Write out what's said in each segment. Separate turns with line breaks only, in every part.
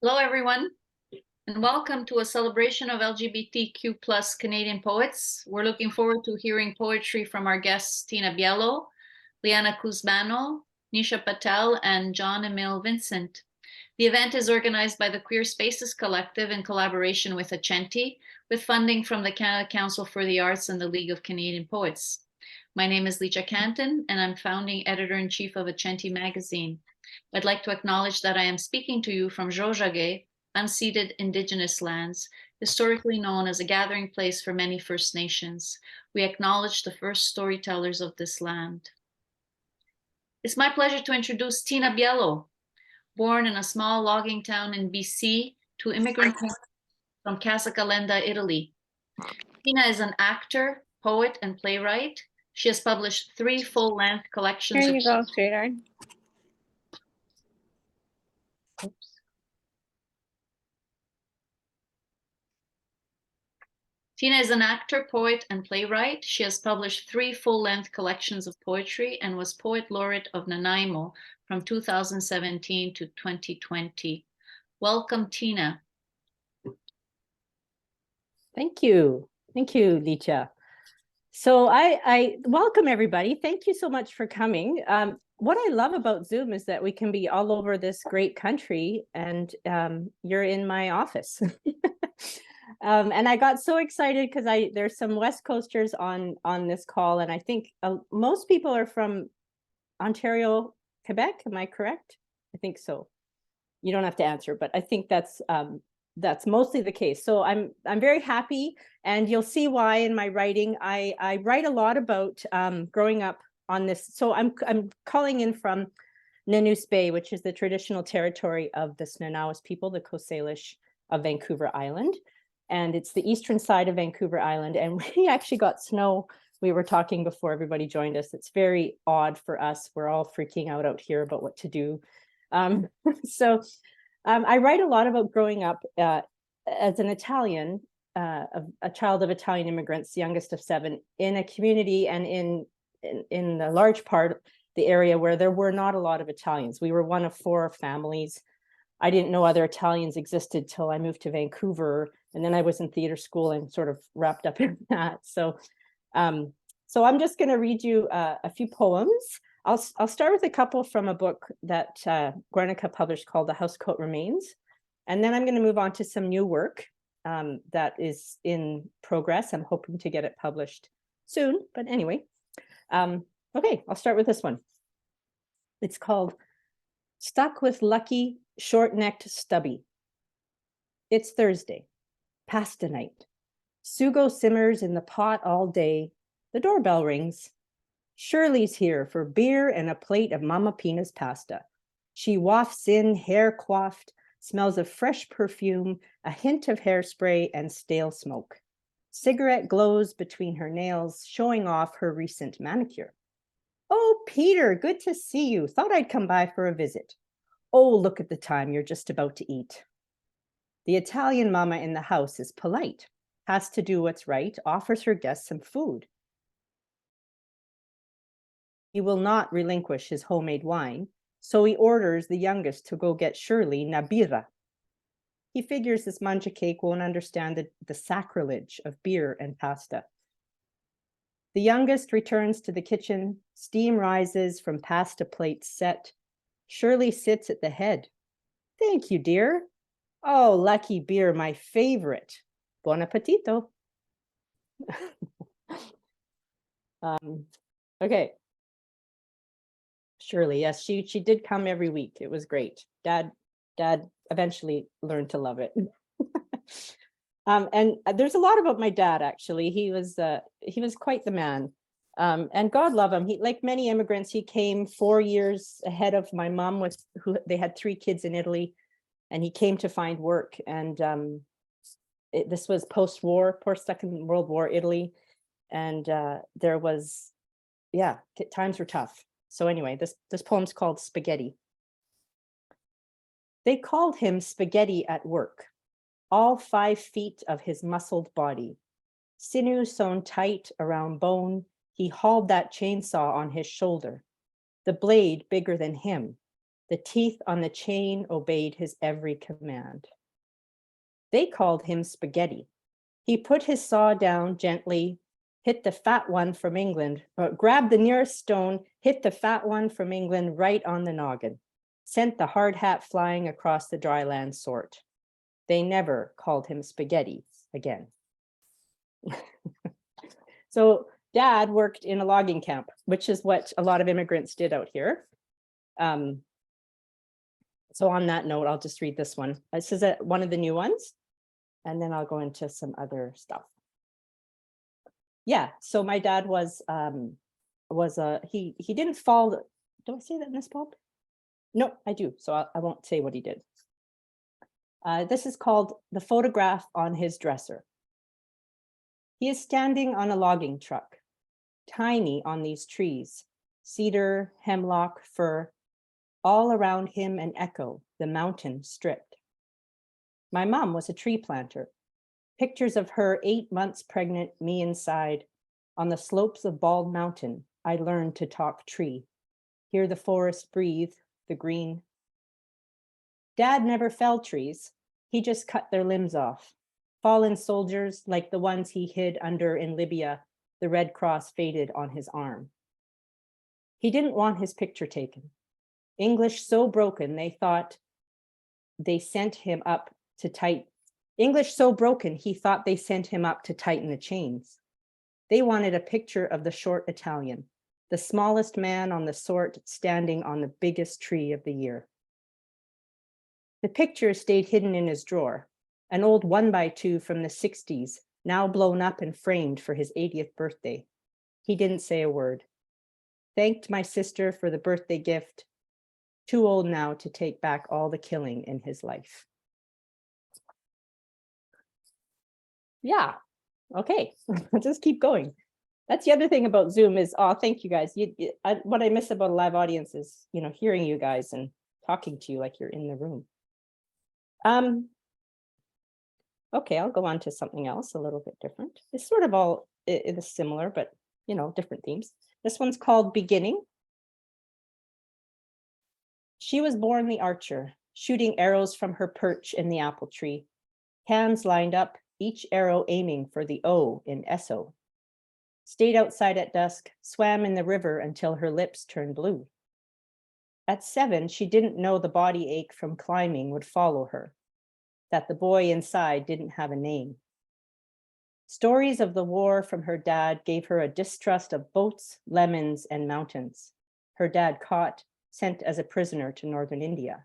Hello, everyone, and welcome to a celebration of LGBTQ plus Canadian poets. We're looking forward to hearing poetry from our guests, Tina Biello, Liana Cusmano, Nisha Patel, and John Emil Vincent. The event is organized by the Queer Spaces Collective in collaboration with Accenti, with funding from the Canada Council for the Arts and the League of Canadian Poets. My name is Licia Canton, and I'm founding editor-in-chief of Accenti magazine. I'd like to acknowledge that I am speaking to you from Jojage, unceded Indigenous lands, historically known as a gathering place for many First Nations. We acknowledge the first storytellers of this land. It's my pleasure to introduce Tina Biello. Born in a small logging town in BC to immigrant from Casacalenda, Italy. Tina is an actor, poet, and playwright. She has published 3 full-length collections.
Here you go, sweetheart.
Oops. Tina is an actor, poet, and playwright. She has published 3 full-length collections of poetry and was Poet Laureate of Nanaimo from 2017 to 2020. Welcome, Tina.
Thank you. Thank you, Licia. So I welcome everybody. Thank you so much for coming. What I love about Zoom is that we can be all over this great country, and you're in my office. And I got so excited because there's some West Coasters on this call, and I think most people are from Ontario, Quebec. Am I correct? I think so. You don't have to answer, but I think that's mostly the case. So I'm very happy, and you'll see why in my writing. I write a lot about growing up on this. So I'm calling in from Nanoose Bay, which is the traditional territory of the Snanawas people, the Coast Salish of Vancouver Island. And it's the eastern side of Vancouver Island. And we actually got snow. We were talking before everybody joined us. It's very odd for us. We're all freaking out here about what to do. So I write a lot about growing up as an Italian, a child of Italian immigrants, youngest of 7, in a community and in a large part the area where there were not a lot of Italians. We were one of 4 families. I didn't know other Italians existed till I moved to Vancouver, and then I was in theater school and sort of wrapped up in that. So I'm just going to read you a few poems. I'll start with a couple from a book that Guernica published called The Housecoat Remains. And then I'm going to move on to some new work that is in progress. I'm hoping to get it published soon. But anyway, okay, I'll start with this one. It's called Stuck with Lucky Short-Necked Stubby. It's Thursday, pasta night. Sugo simmers in the pot all day. The doorbell rings. Shirley's here for beer and a plate of Mama Pina's pasta. She wafts in, hair coiffed, smells of fresh perfume, a hint of hairspray and stale smoke. Cigarette glows between her nails, showing off her recent manicure. Oh, Peter, good to see you. Thought I'd come by for a visit. Oh, look at the time, you're just about to eat. The Italian mama in the house is polite, has to do what's right, offers her guests some food. He will not relinquish his homemade wine, so he orders the youngest to go get Shirley Nabira. He figures this manja cake won't understand the sacrilege of beer and pasta. The youngest returns to the kitchen, steam rises from pasta plates set. Shirley sits at the head. Thank you, dear. Oh, lucky beer, my favorite. Buon appetito. Okay. Shirley, yes, she did come every week. It was great. Dad eventually learned to love it. And there's a lot about my dad, actually. He was quite the man. And God love him. He, like many immigrants, he came 4 years ahead of my mom, who they had 3 kids in Italy, and he came to find work. And this was post-war, post-Second World War Italy, and there was, times were tough. So anyway, this poem's called Spaghetti. They called him Spaghetti at work, all 5 feet of his muscled body, sinew sewn tight around bone. He hauled that chainsaw on his shoulder, the blade bigger than him, The teeth on the chain obeyed his every command. They called him Spaghetti. He put his saw down gently, hit the fat one from England, grabbed the nearest stone, hit the fat one from England right on the noggin, sent the hard hat flying across the dry land sort. They never called him Spaghetti again. So Dad worked in a logging camp, which is what a lot of immigrants did out here. So on that note, I'll just read this one. This is one of the new ones, and then I'll go into some other stuff. Yeah, so my dad he didn't fall. Do I say that in this pulp? No, I do. So I won't say what he did. This is called The Photograph on His Dresser. He is standing on a logging truck, tiny on these trees, cedar, hemlock, fir, all around him an echo, the mountain stripped. My mom was a tree planter. Pictures of her 8 months pregnant, me inside. On the slopes of Bald Mountain, I learned to talk tree. Hear the forest breathe, the green. Dad never felled trees. He just cut their limbs off. Fallen soldiers like the ones he hid under in Libya, the Red Cross faded on his arm. He didn't want his picture taken. English so broken, they thought they sent him up to tighten. English so broken, he thought they sent him up to tighten the chains. They wanted a picture of the short Italian, the smallest man on the sort standing on the biggest tree of the year. The picture stayed hidden in his drawer, an old 1x2 from the 60s, now blown up and framed for his 80th birthday. He didn't say a word. Thanked my sister for the birthday gift. Too old now to take back all the killing in his life. Yeah, okay, let's just keep going. That's the other thing about Zoom is, oh, thank you guys. What I miss about a live audience is, hearing you guys and talking to you like you're in the room. Okay, I'll go on to something else a little bit different. It's sort of all, it is similar, but different themes. This one's called Beginning. She was born the archer, shooting arrows from her perch in the apple tree. Hands lined up, each arrow aiming for the O in Esso. Stayed outside at dusk, swam in the river until her lips turned blue. At 7, she didn't know the body ache from climbing would follow her, that the boy inside didn't have a name. Stories of the war from her dad gave her a distrust of boats, lemons, and mountains. Her dad caught, sent as a prisoner to northern India.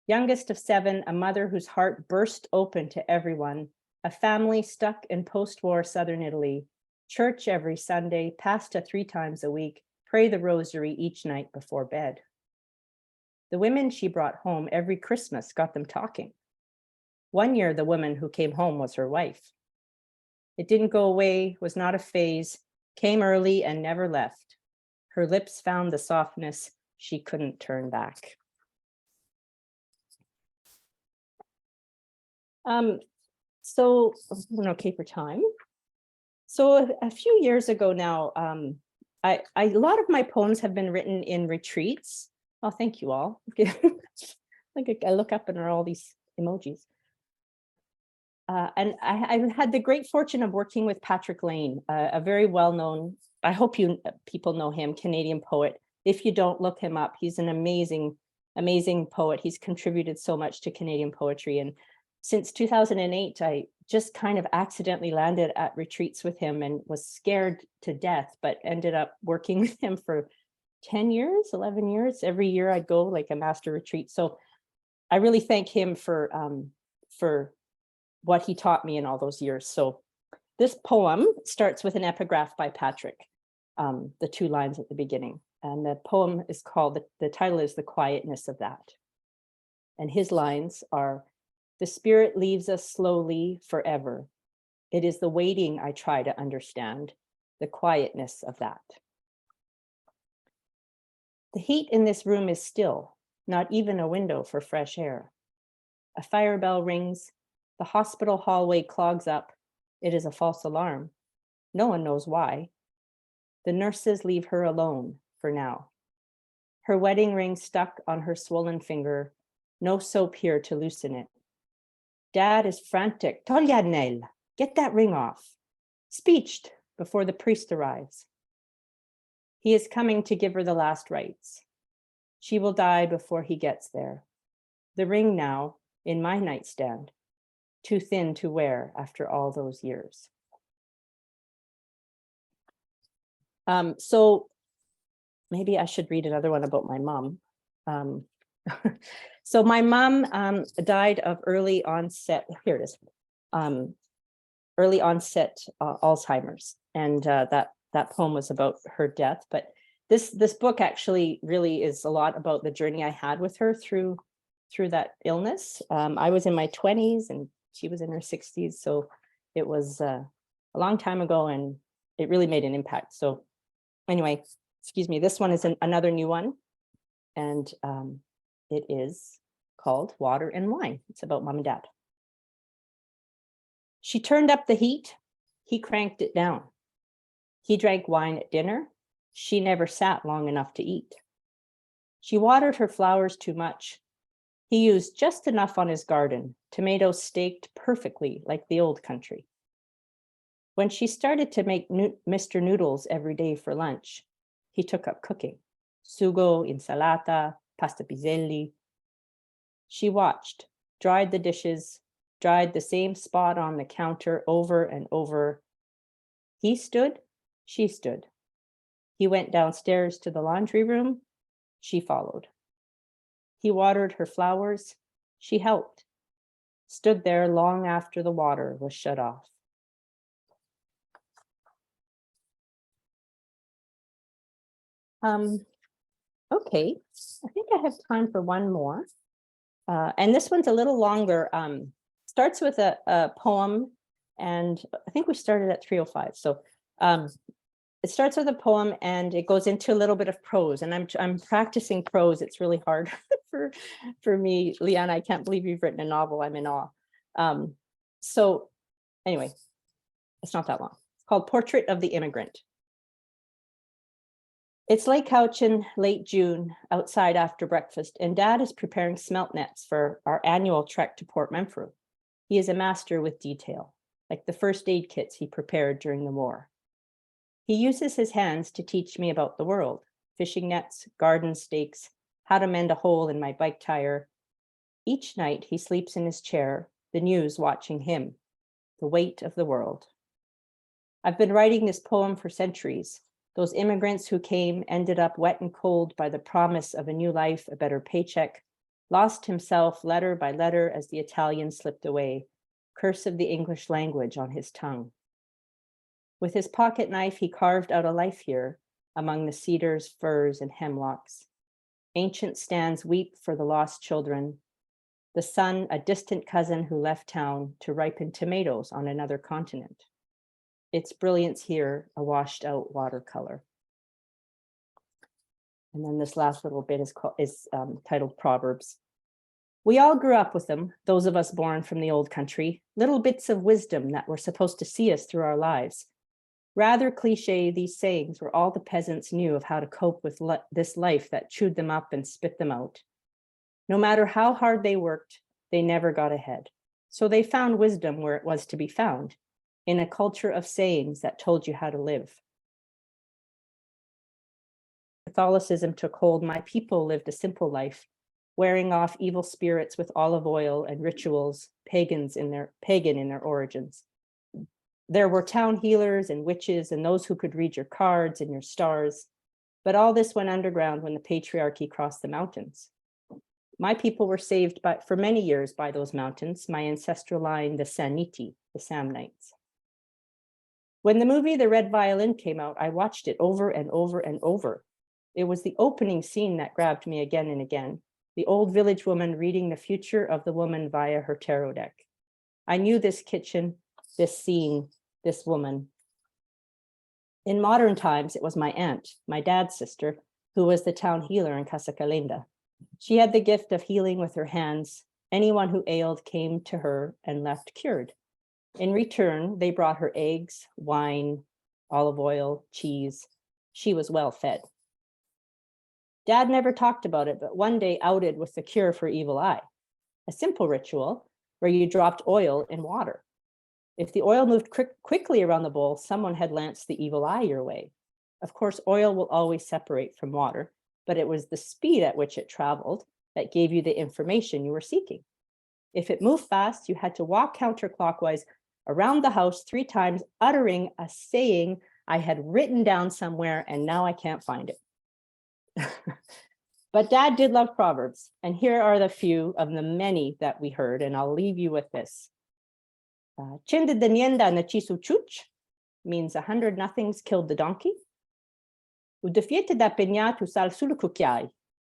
Youngest of 7, a mother whose heart burst open to everyone, a family stuck in post-war southern Italy, church every Sunday, pasta 3 times a week, pray the rosary each night before bed. The women she brought home every Christmas got them talking. One year, the woman who came home was her wife. It didn't go away, was not a phase, came early and never left. Her lips found the softness she couldn't turn back. So I'm okay for time. So a few years ago now, a lot of my poems have been written in retreats. Oh, thank you all. Like I look up and there are all these emojis. And I've had the great fortune of working with Patrick Lane, a very well-known, I hope people know him, Canadian poet. If you don't, look him up. He's an amazing, amazing poet. He's contributed so much to Canadian poetry. And since 2008, I just kind of accidentally landed at retreats with him and was scared to death, but ended up working with him for 10 years, 11 years. Every year I'd go like a master retreat. So I really thank him for what he taught me in all those years. So this poem starts with an epigraph by Patrick, the 2 lines at the beginning. And the poem is called, the title is The Quietness of That. And his lines are, the spirit leaves us slowly forever. It is the waiting I try to understand, the quietness of that. The heat in this room is still, not even a window for fresh air. A fire bell rings, the hospital hallway clogs up. It is a false alarm. No one knows why. The nurses leave her alone for now. her wedding ring stuck on her swollen finger, no soap here to loosen it. Dad is frantic. Tolja Nell, get that ring off. Speeched before the priest arrives. He is coming to give her the last rites. She will die before he gets there. The ring now in my nightstand, too thin to wear after all those years. So maybe I should read another one about my mom. So my mom died of early onset, here it is, early onset Alzheimer's. And that poem was about her death. But this book actually really is a lot about the journey I had with her through that illness. I was in my 20s and she was in her 60s. So it was a long time ago and it really made an impact. So anyway, excuse me, this one is another new one. And it is called Water and Wine. It's about mom and dad. She turned up the heat. He cranked it down. He drank wine at dinner. She never sat long enough to eat. She watered her flowers too much. He used just enough on his garden, tomatoes staked perfectly like the old country. When she started to make Mr. Noodles every day for lunch, he took up cooking. Sugo, insalata, pasta piselli. She watched, dried the dishes, dried the same spot on the counter over and over. He stood, she stood. He went downstairs to the laundry room. She followed. He watered her flowers. She helped. Stood there long after the water was shut off. Okay, I think I have time for one more. And this one's a little longer. Starts with a poem, and I think we started at 3:05. So it starts with a poem and it goes into a little bit of prose. And I'm practicing prose. It's really hard for me. Liana, I can't believe you've written a novel. I'm in awe. So anyway, it's not that long. It's called Portrait of the Immigrant. It's Lake Cowichan, late June, outside after breakfast, and Dad is preparing smelt nets for our annual trek to Port Renfrew. He is a master with detail, like the first aid kits he prepared during the war. He uses his hands to teach me about the world, fishing nets, garden stakes, how to mend a hole in my bike tire. Each night he sleeps in his chair, the news watching him, the weight of the world. I've been writing this poem for centuries. Those immigrants who came ended up wet and cold by the promise of a new life, a better paycheck, lost himself letter by letter as the Italian slipped away, curse of the English language on his tongue. With his pocket knife, he carved out a life here among the cedars, firs, and hemlocks. Ancient stands weep for the lost children. The son, a distant cousin who left town to ripen tomatoes on another continent. Its brilliance here, a washed out watercolor. And then this last little bit is titled Proverbs. We all grew up with them, those of us born from the old country, little bits of wisdom that were supposed to see us through our lives. Rather cliche, these sayings were all the peasants knew of how to cope with this life that chewed them up and spit them out. No matter how hard they worked, they never got ahead. So they found wisdom where it was to be found, in a culture of sayings that told you how to live. Catholicism took hold. My people lived a simple life, wearing off evil spirits with olive oil and rituals, pagan in their origins. There were town healers and witches and those who could read your cards and your stars, but all this went underground when the patriarchy crossed the mountains. My people were saved for many years by those mountains, my ancestral line, the Saniti, the Samnites. When the movie The Red Violin came out, I watched it over and over and over. It was the opening scene that grabbed me again and again, the old village woman reading the future of the woman via her tarot deck. I knew this kitchen, this scene, this woman. In modern times, it was my aunt, my dad's sister, who was the town healer in Casa Calenda. She had the gift of healing with her hands. Anyone who ailed came to her and left cured. In return, they brought her eggs, wine, olive oil, cheese. She was well fed. Dad never talked about it, but one day outed with the cure for evil eye, a simple ritual where you dropped oil in water. If the oil moved quickly around the bowl, someone had lanced the evil eye your way. Of course, oil will always separate from water, but it was the speed at which it traveled that gave you the information you were seeking. If it moved fast, you had to walk counterclockwise around the house 3 times, uttering a saying I had written down somewhere, and now I can't find it. But Dad did love Proverbs, and here are the few of the many that we heard, and I'll leave you with this. Chinda denienda na chisu chuch means 100 nothings killed the donkey. Udefiete da peñatu sal sulukukyai.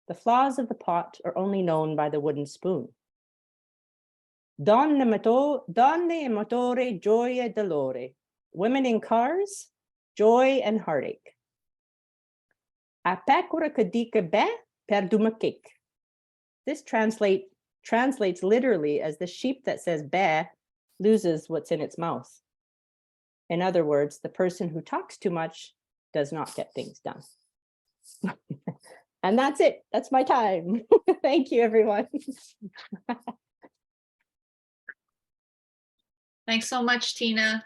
The flaws of the pot are only known by the wooden spoon. Donne e motore, gioia e dolore. Women in cars, joy and heartache. A pecora che dica be perdu uma cake. This translates literally as the sheep that says be loses what's in its mouth. In other words, the person who talks too much does not get things done. And that's it. That's my time. Thank you, everyone.
Thanks so much, Tina.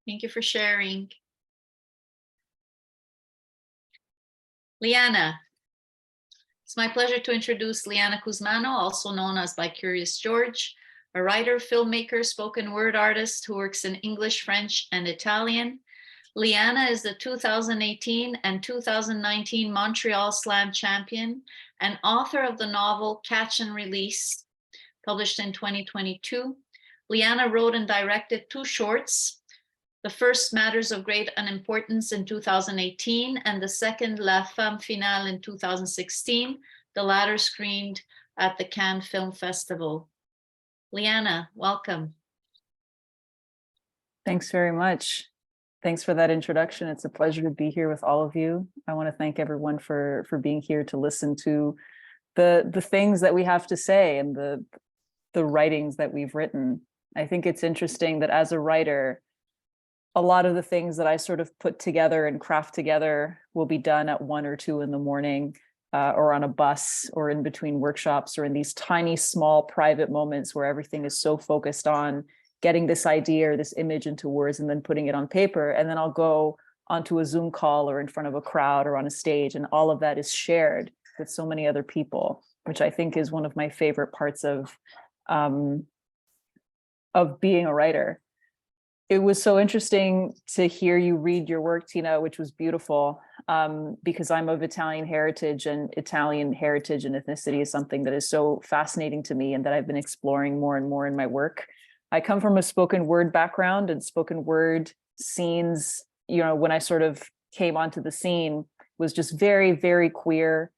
Thank you for sharing. Liana. It's my pleasure to introduce Liana Cusmano, also known as By Curious George, a writer, filmmaker, spoken word artist who works in English, French, and Italian. Liana is the 2018 and 2019 Montreal Slam champion and author of the novel Catch and Release, published in 2022. Liana wrote and directed 2 shorts. The first, Matters of Great Unimportance, in 2018, and the second, La Femme Finale, in 2016, the latter screened at the Cannes Film Festival. Liana, welcome.
Thanks very much. Thanks for that introduction. It's a pleasure to be here with all of you. I want to thank everyone for being here to listen to the things that we have to say and the writings that we've written. I think it's interesting that as a writer, a lot of the things that I sort of put together and craft together will be done at 1 or 2 in the morning, or on a bus, or in between workshops, or in these tiny, small, private moments where everything is so focused on getting this idea or this image into words and then putting it on paper. And then I'll go onto a Zoom call or in front of a crowd or on a stage, and all of that is shared with so many other people, which I think is one of my favorite parts of being a writer. It was so interesting to hear you read your work, Tina, which was beautiful, because I'm of Italian heritage, and Italian heritage and ethnicity is something that is so fascinating to me and that I've been exploring more and more in my work. I come from a spoken word background, and spoken word scenes, when I sort of came onto the scene, was just very, very queer.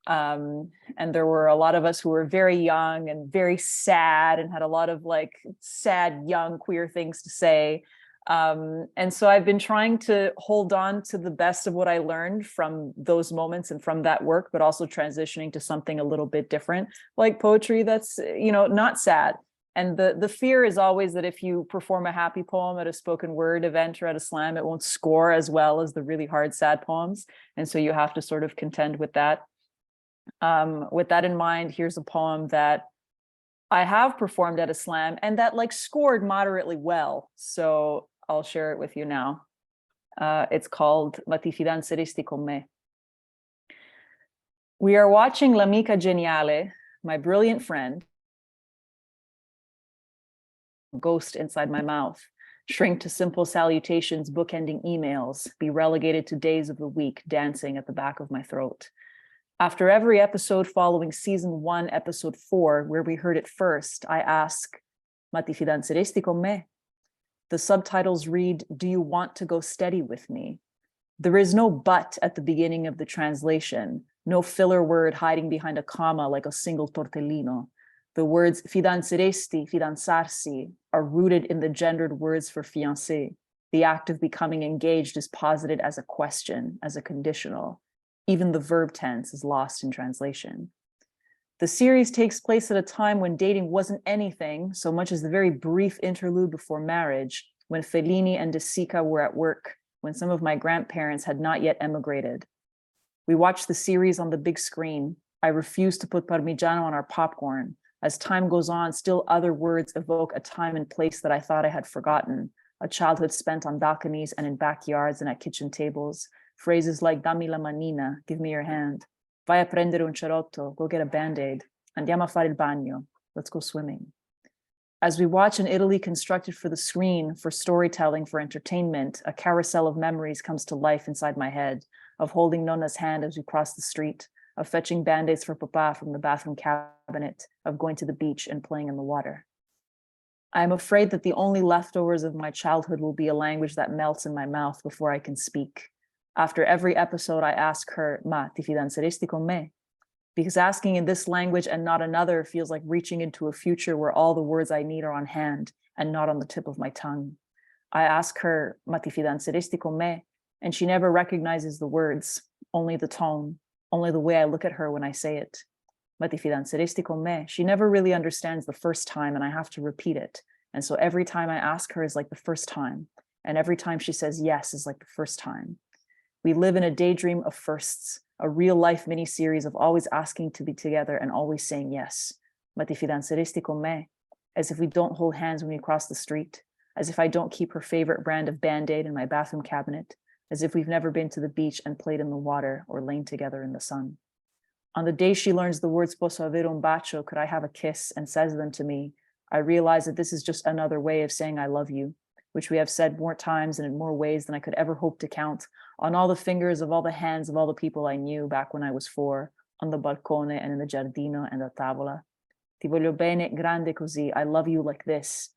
And there were a lot of us who were very young and very sad and had a lot of sad, young, queer things to say. And so I've been trying to hold on to the best of what I learned from those moments and from that work, but also transitioning to something a little bit different, like poetry that's, not sad. And the fear is always that if you perform a happy poem at a spoken word event or at a slam, it won't score as well as the really hard, sad poems. And so you have to sort of contend with that. With that in mind, here's a poem that I have performed at a slam and that scored moderately well. So I'll share it with you now. It's called Ma ti fidanzeresti con me. We are watching L'amica geniale, my brilliant friend, ghost inside my mouth, shrink to simple salutations, bookending emails, be relegated to days of the week, dancing at the back of my throat. After every episode following season 1, episode 4, where we heard it first, I ask, Ma ti fidanzeresti con me? The subtitles read, do you want to go steady with me? There is no but at the beginning of the translation, no filler word hiding behind a comma like a single tortellino. The words fidanzeresti, fidanzarsi are rooted in the gendered words for fiancé. The act of becoming engaged is posited as a question, as a conditional. Even the verb tense is lost in translation. The series takes place at a time when dating wasn't anything so much as the very brief interlude before marriage, when Fellini and De Sica were at work, when some of my grandparents had not yet emigrated. We watch the series on the big screen. I refuse to put parmigiano on our popcorn. As time goes on, still other words evoke a time and place that I thought I had forgotten. A childhood spent on balconies and in backyards and at kitchen tables. Phrases like dammi la manina, give me your hand. Vai a prendere un cerotto, go get a Band-Aid. Andiamo a fare il bagno, let's go swimming. As we watch an Italy constructed for the screen, for storytelling, for entertainment, a carousel of memories comes to life inside my head, of holding Nonna's hand as we cross the street, of fetching Band-Aids for Papa from the bathroom cabinet, of going to the beach and playing in the water. I am afraid that the only leftovers of my childhood will be a language that melts in my mouth before I can speak. After every episode, I ask her, ma ti fidanzeresti con me? Because asking in this language and not another feels like reaching into a future where all the words I need are on hand and not on the tip of my tongue. I ask her, ma ti fidanzeresti con me? And she never recognizes the words, only the tone, only the way I look at her when I say it. Ma ti fidanzeresti con me? She never really understands the first time, and I have to repeat it. And so every time I ask her is like the first time. And every time she says yes is like the first time. We live in a daydream of firsts, a real life mini series of always asking to be together and always saying yes. Ma ti fidanzeresti con me? As if we don't hold hands when we cross the street, as if I don't keep her favorite brand of Band-Aid in my bathroom cabinet, as if we've never been to the beach and played in the water or lain together in the sun. On the day she learns the words posso avere un bacio, could I have a kiss, and says them to me, I realize that this is just another way of saying I love you, which we have said more times and in more ways than I could ever hope to count, on all the fingers of all the hands of all the people I knew back when I was 4, on the balcone and in the giardino and the tavola. Ti voglio bene grande così, I love you like this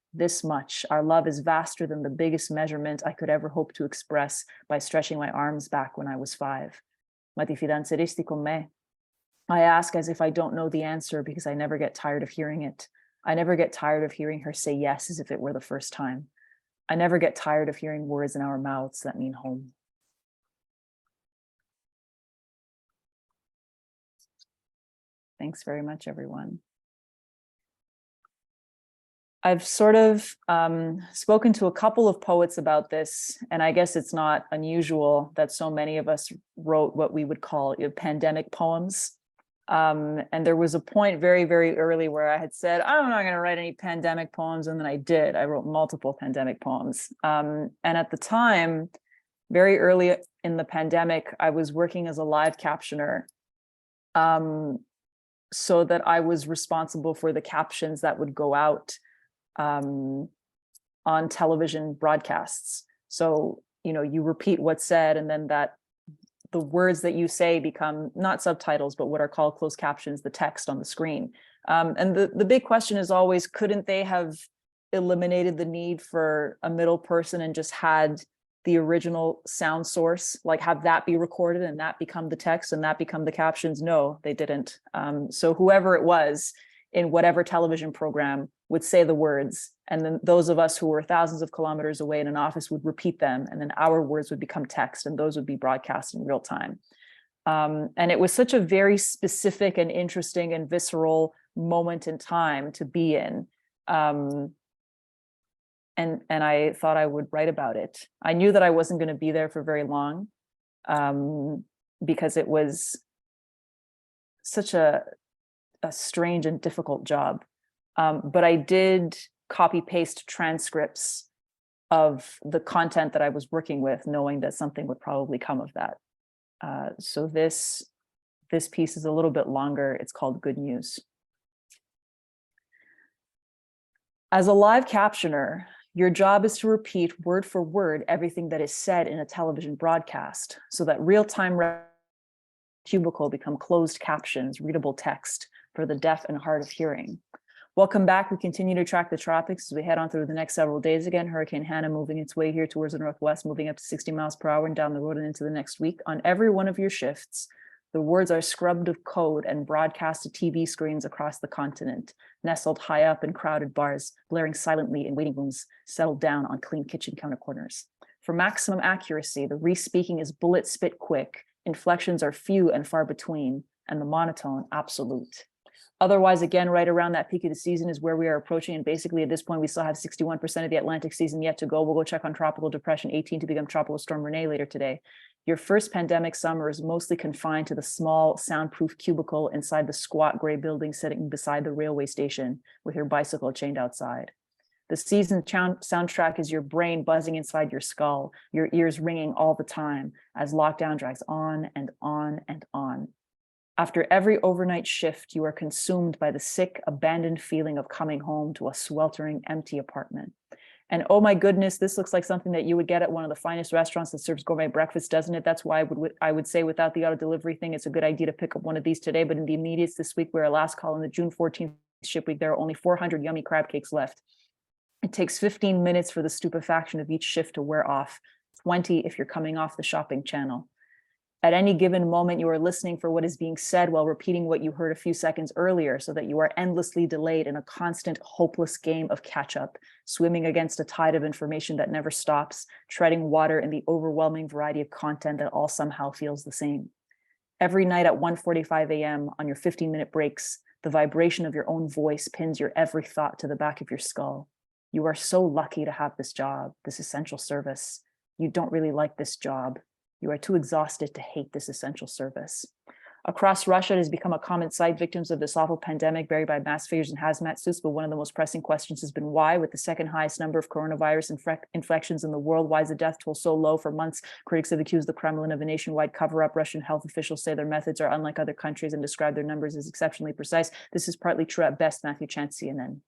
much. Our love is vaster than the biggest measurement I could ever hope to express by stretching my arms back when I was 5. Ma ti fidanzeresti con me? I ask as if I don't know the answer because I never get tired of hearing it. I never get tired of hearing her say yes as if it were the first time. I never get tired of hearing words in our mouths that mean home. Thanks very much, everyone. I've sort of spoken to a couple of poets about this, and I guess it's not unusual that so many of us wrote what we would call pandemic poems. And there was a point very, very early where I had said, I'm not going to write any pandemic poems. And then I did. I wrote multiple pandemic poems. And at the time, very early in the pandemic, I was working as a live captioner, so that I was responsible for the captions that would go out on television broadcasts. So, you repeat what's said, and then the words that you say become not subtitles, but what are called closed captions, the text on the screen. And the big question is always, couldn't they have eliminated the need for a middle person and just had the original sound source, like have that be recorded and that become the text and that become the captions? No, they didn't. So whoever it was in whatever television program would say the words, and then those of us who were thousands of kilometers away in an office would repeat them, and then our words would become text, and those would be broadcast in real time. And it was such a very specific and interesting and visceral moment in time to be in. And I thought I would write about it. I knew that I wasn't going to be there for very long, because it was such a strange and difficult job. But I did copy paste transcripts of the content that I was working with, knowing that something would probably come of that. So this piece is a little bit longer. It's called Good News. As a live captioner, your job is to repeat word for word everything that is said in a television broadcast, so that real-time cubicle become closed captions, readable text for the deaf and hard of hearing. Welcome back. We continue to track the tropics as we head on through the next several days again. Hurricane Hannah moving its way here towards the northwest, moving up to 60 miles per hour and down the road and into the next week. On every one of your shifts, the words are scrubbed of code and broadcast to TV screens across the continent, nestled high up in crowded bars, blaring silently in waiting rooms, settled down on clean kitchen counter corners. For maximum accuracy, the re-speaking is bullet spit quick, inflections are few and far between, and the monotone absolute. Otherwise, again, right around that peak of the season is where we are approaching. And basically at this point, we still have 61% of the Atlantic season yet to go. We'll go check on Tropical Depression 18 to become Tropical Storm Renee later today. Your first pandemic summer is mostly confined to the small, soundproof cubicle inside the squat gray building sitting beside the railway station with your bicycle chained outside. The season soundtrack is your brain buzzing inside your skull, your ears ringing all the time as lockdown drags on and on and on. After every overnight shift, you are consumed by the sick, abandoned feeling of coming home to a sweltering, empty apartment. And oh my goodness, this looks like something that you would get at one of the finest restaurants that serves gourmet breakfast, doesn't it? That's why I would say without the auto delivery thing, it's a good idea to pick up one of these today. But in the immediates this week, we're our last call on the June 14th ship week. There are only 400 yummy crab cakes left. It takes 15 minutes for the stupefaction of each shift to wear off, 20 if you're coming off the shopping channel. At any given moment, you are listening for what is being said while repeating what you heard a few seconds earlier, so that you are endlessly delayed in a constant, hopeless game of catch-up, swimming against a tide of information that never stops, treading water in the overwhelming variety of content that all somehow feels the same. Every night at 1:45 a.m. on your 15-minute breaks, the vibration of your own voice pins your every thought to the back of your skull. You are so lucky to have this job, this essential service. You don't really like this job. You are too exhausted to hate this essential service. Across Russia, it has become a common sight, victims of this awful pandemic buried by mass figures in hazmat suits. But one of the most pressing questions has been why, with the second highest number of coronavirus infections in the world, why is the death toll so low? For months, critics have accused the Kremlin of a nationwide cover-up. Russian health officials say their methods are unlike other countries and describe their numbers as exceptionally precise. This is partly true at best, Matthew Chant, CNN.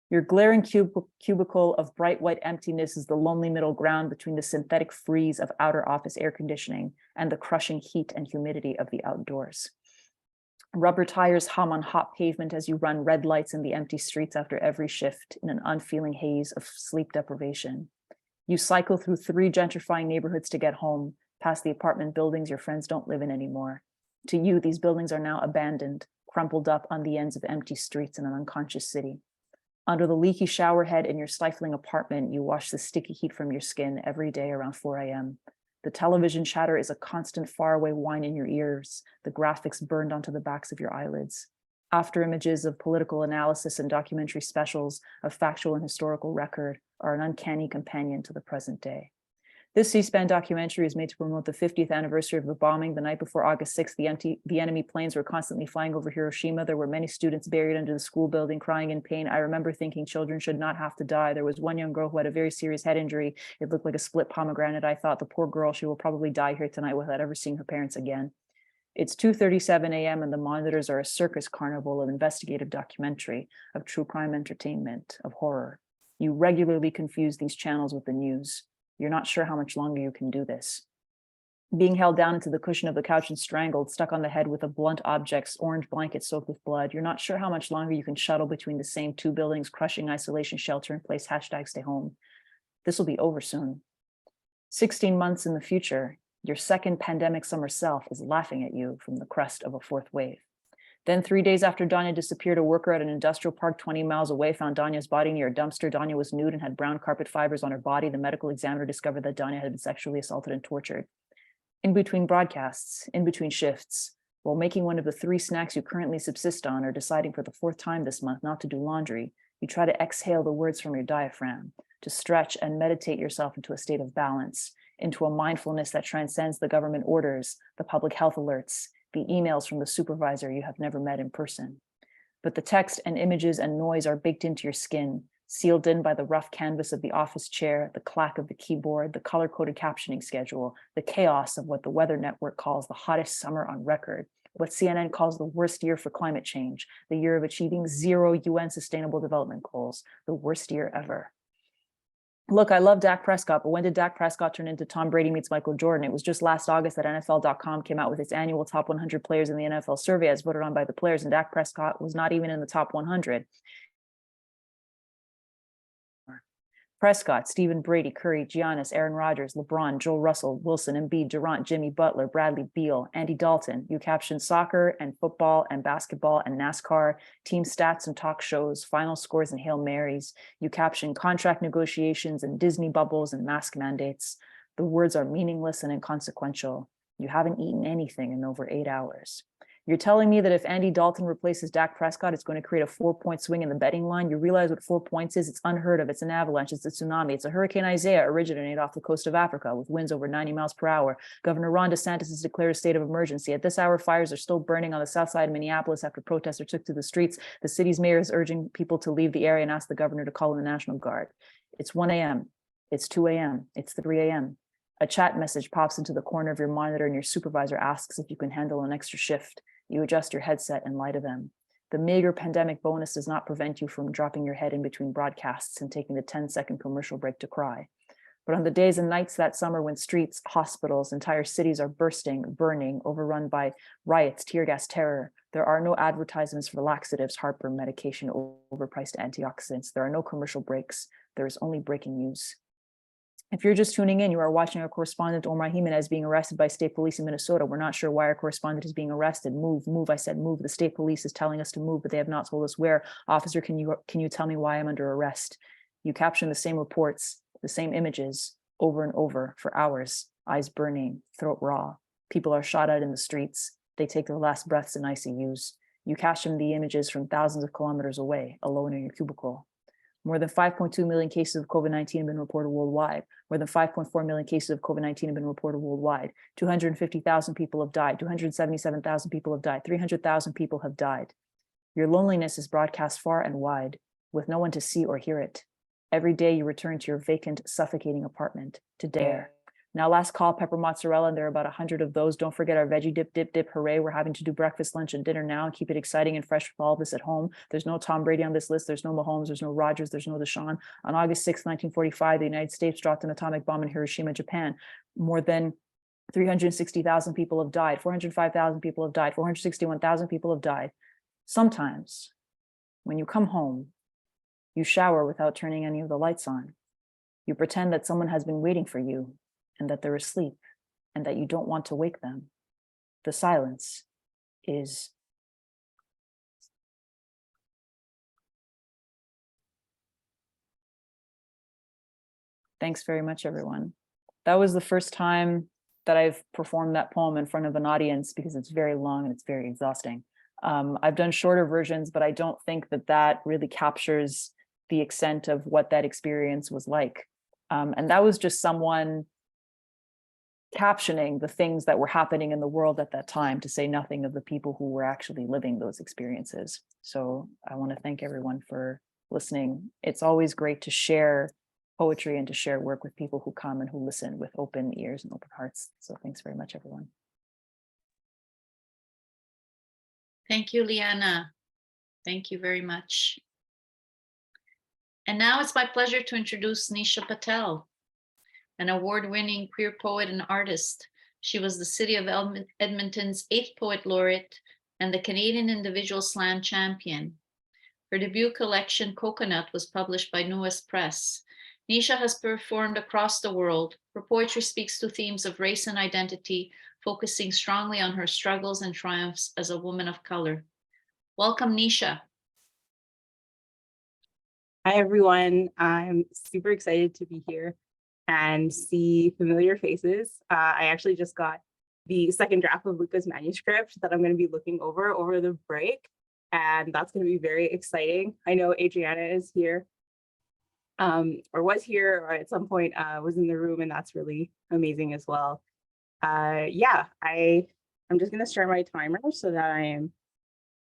Your glaring cubicle of bright white emptiness is the lonely middle ground between the synthetic freeze of outer office air conditioning and the crushing heat and humidity of the outdoors. Rubber tires hum on hot pavement as you run red lights in the empty streets after every shift in an unfeeling haze of sleep deprivation. You cycle through 3 gentrifying neighborhoods to get home, past the apartment buildings your friends don't live in anymore. To you, these buildings are now abandoned, crumpled up on the ends of empty streets in an unconscious city. Under the leaky shower head in your stifling apartment, you wash the sticky heat from your skin every day around 4 a.m. The television chatter is a constant faraway whine in your ears, the graphics burned onto the backs of your eyelids. After images of political analysis and documentary specials of factual and historical record are an uncanny companion to the present day. This C-SPAN documentary is made to promote the 50th anniversary of the bombing. The night before August 6th, the enemy planes were constantly flying over Hiroshima. There were many students buried under the school building, crying in pain. I remember thinking children should not have to die. There was one young girl who had a very serious head injury. It looked like a split pomegranate. I thought, the poor girl, she will probably die here tonight without ever seeing her parents again. It's 2:37 a.m. and the monitors are a circus carnival of investigative documentary, of true crime entertainment, of horror. You regularly confuse these channels with the news. You're not sure how much longer you can do this. Being held down into the cushion of the couch and strangled, stuck on the head with a blunt object's orange blanket soaked with blood. You're not sure how much longer you can shuttle between the same 2 buildings, crushing isolation, shelter in place, #stay home. This will be over soon. 16 months in the future, your second pandemic summer self is laughing at you from the crest of a 4th wave. Then 3 days after Danya disappeared, a worker at an industrial park 20 miles away found Danya's body near a dumpster. Danya was nude and had brown carpet fibers on her body. The medical examiner discovered that Danya had been sexually assaulted and tortured. In between broadcasts, in between shifts, while making one of the 3 snacks you currently subsist on or deciding for the 4th time this month not to do laundry, you try to exhale the words from your diaphragm, to stretch and meditate yourself into a state of balance, into a mindfulness that transcends the government orders, the public health alerts, the emails from the supervisor you have never met in person. But the text and images and noise are baked into your skin, sealed in by the rough canvas of the office chair, the clack of the keyboard, the color-coded captioning schedule, the chaos of what the Weather Network calls the hottest summer on record, what CNN calls the worst year for climate change, the year of achieving 0 UN Sustainable Development Goals, the worst year ever. Look, I love Dak Prescott, but when did Dak Prescott turn into Tom Brady meets Michael Jordan? It was just last August that NFL.com came out with its annual top 100 players in the NFL survey as voted on by the players, and Dak Prescott was not even in the top 100. Prescott, Stephen Brady, Curry, Giannis, Aaron Rodgers, LeBron, Joel Russell, Wilson, Embiid, Durant, Jimmy Butler, Bradley Beal, Andy Dalton. You caption soccer and football and basketball and NASCAR, team stats and talk shows, final scores and Hail Marys. You caption contract negotiations and Disney bubbles and mask mandates. The words are meaningless and inconsequential. You haven't eaten anything in over 8 hours. You're telling me that if Andy Dalton replaces Dak Prescott, it's going to create a 4-point swing in the betting line? You realize what 4 points is? It's unheard of. It's an avalanche. It's a tsunami. It's a Hurricane Isaiah originated off the coast of Africa with winds over 90 miles per hour. Governor Ron DeSantis has declared a state of emergency. At this hour, fires are still burning on the south side of Minneapolis after protesters took to the streets. The city's mayor is urging people to leave the area and ask the governor to call in the National Guard. It's 1 a.m. It's 2 a.m. It's 3 a.m. A chat message pops into the corner of your monitor and your supervisor asks if you can handle an extra shift. You adjust your headset and lie to them. The meager pandemic bonus does not prevent you from dropping your head in between broadcasts and taking the 10-second commercial break to cry. But on the days and nights that summer when streets, hospitals, entire cities are bursting, burning, overrun by riots, tear gas, terror, there are no advertisements for laxatives, heartburn medication, overpriced antioxidants. There are no commercial breaks. There is only breaking news. If you're just tuning in, you are watching our correspondent Omar Jimenez being arrested by state police in Minnesota. We're not sure why our correspondent is being arrested. Move, I said move. The state police is telling us to move, but they have not told us where. Officer, can you tell me why I'm under arrest? You caption the same reports, the same images over and over for hours, eyes burning, throat raw. People are shot at in the streets. They take their last breaths in ICUs. You caption the images from thousands of kilometers away, alone in your cubicle. More than 5.2 million cases of COVID-19 have been reported worldwide. More than 5.4 million cases of COVID-19 have been reported worldwide. 250,000 people have died. 277,000 people have died. 300,000 people have died. Your loneliness is broadcast far and wide, with no one to see or hear it. Every day you return to your vacant, suffocating apartment to dare. Now, last call, pepper mozzarella, and there are about 100 of those. Don't forget our veggie dip, hooray. We're having to do breakfast, lunch, and dinner now and keep it exciting and fresh with all of this at home. There's no Tom Brady on this list. There's no Mahomes. There's no Rodgers. There's no Deshaun. On August 6, 1945, the United States dropped an atomic bomb in Hiroshima, Japan. More than 360,000 people have died. 405,000 people have died. 461,000 people have died. Sometimes, when you come home, you shower without turning any of the lights on. You pretend that someone has been waiting for you, and that they're asleep, and that you don't want to wake them. The silence is thanks very much, everyone. That was the first time that I've performed that poem in front of an audience because it's very long and it's very exhausting. I've done shorter versions, but I don't think that that really captures the extent of what that experience was like. And that was just someone captioning the things that were happening in the world at that time, to say nothing of the people who were actually living those experiences. So I want to thank everyone for listening. It's always great to share poetry and to share work with people who come and who listen with open ears and open hearts. So thanks very much, everyone.
Thank you, Liana. Thank you very much. And now it's my pleasure to introduce Nisha Patel, an award-winning queer poet and artist. She was the City of Edmonton's 8th Poet Laureate and the Canadian Individual Slam Champion. Her debut collection, Coconut, was published by Newest Press. Nisha has performed across the world. Her poetry speaks to themes of race and identity, focusing strongly on her struggles and triumphs as a woman of color. Welcome, Nisha.
Hi, everyone. I'm super excited to be here and see familiar faces. I actually just got the second draft of Luca's manuscript that I'm going to be looking over the break, and that's going to be very exciting. I know Adriana is here, or was here, or at some point was in the room, and that's really amazing as well. Yeah, I'm just going to start my timer so that I am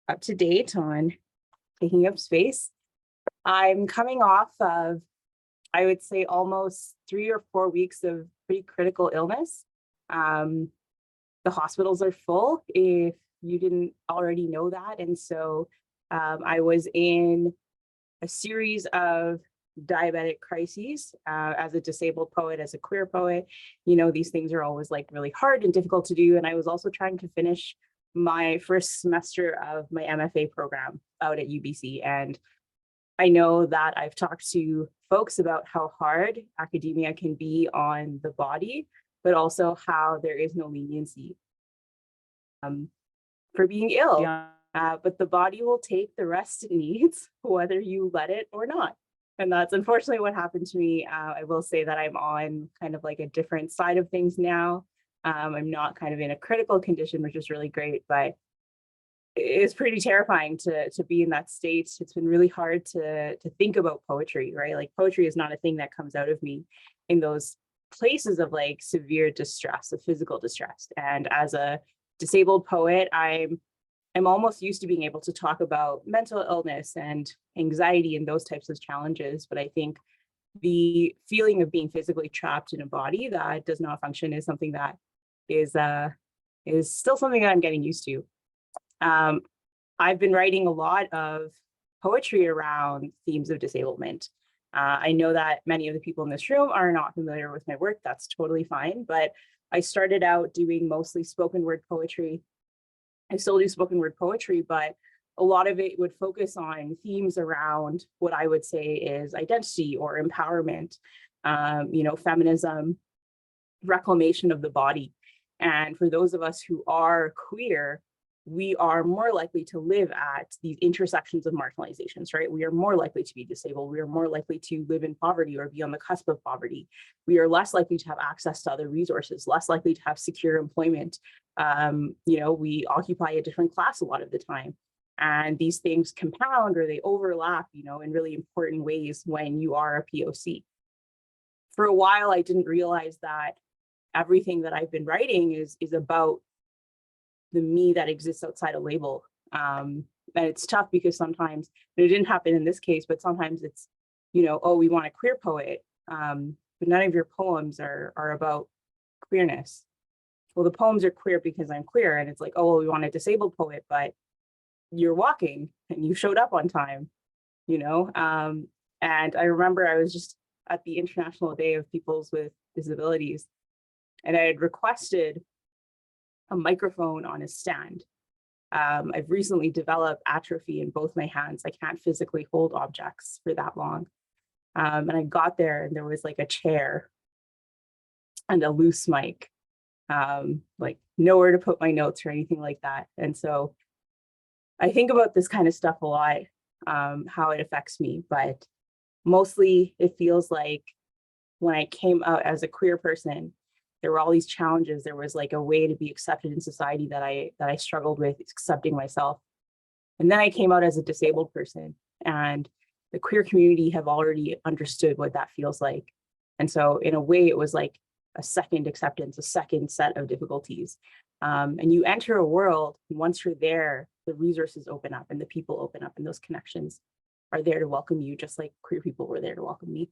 up to date on taking up space. I'm coming off of, I would say, almost 3 or 4 weeks of pretty critical illness. The hospitals are full, if you didn't already know that. And so I was in a series of diabetic crises as a disabled poet, as a queer poet. You know, these things are always like really hard and difficult to do. And I was also trying to finish my first semester of my MFA program out at UBC. And I know that I've talked to folks about how hard academia can be on the body, but also how there is no leniency for being ill. But the body will take the rest it needs, whether you let it or not. And that's unfortunately what happened to me. I will say that I'm on kind of like a different side of things now. I'm not kind of in a critical condition, which is really great, but it's pretty terrifying to be in that state. It's been really hard to think about poetry, right? Like poetry is not a thing that comes out of me in those places of like severe distress, of physical distress. And as a disabled poet, I'm almost used to being able to talk about mental illness and anxiety and those types of challenges. But I think the feeling of being physically trapped in a body that does not function is something that is still something that I'm getting used to. I've been writing a lot of poetry around themes of disablement. I know that many of the people in this room are not familiar with my work. That's totally fine. But I started out doing mostly spoken word poetry. I still do spoken word poetry, but a lot of it would focus on themes around what I would say is identity or empowerment, feminism, reclamation of the body. And for those of us who are queer, we are more likely to live at these intersections of marginalizations, right? We are more likely to be disabled. We are more likely to live in poverty or be on the cusp of poverty. We are less likely to have access to other resources, less likely to have secure employment. We occupy a different class a lot of the time. And these things compound or they overlap, in really important ways when you are a POC. For a while, I didn't realize that everything that I've been writing is about the me that exists outside a label. And it's tough because sometimes, and it didn't happen in this case, but sometimes it's, oh, we want a queer poet, but none of your poems are about queerness. Well, the poems are queer because I'm queer. And it's like, oh, well, we want a disabled poet, but you're walking and you showed up on time, And I remember I was just at the International Day of Peoples with Disabilities, and I had requested a microphone on a stand. I've recently developed atrophy in both my hands. I can't physically hold objects for that long. And I got there and there was like a chair and a loose mic, like nowhere to put my notes or anything like that. And so I think about this kind of stuff a lot, how it affects me, but mostly it feels like when I came out as a queer person, there were all these challenges. There was like a way to be accepted in society that I struggled with accepting myself. And then I came out as a disabled person, and the queer community have already understood what that feels like. And so in a way, it was like a second acceptance, a second set of difficulties. And you enter a world, and once you're there, the resources open up and the people open up and those connections are there to welcome you, just like queer people were there to welcome me.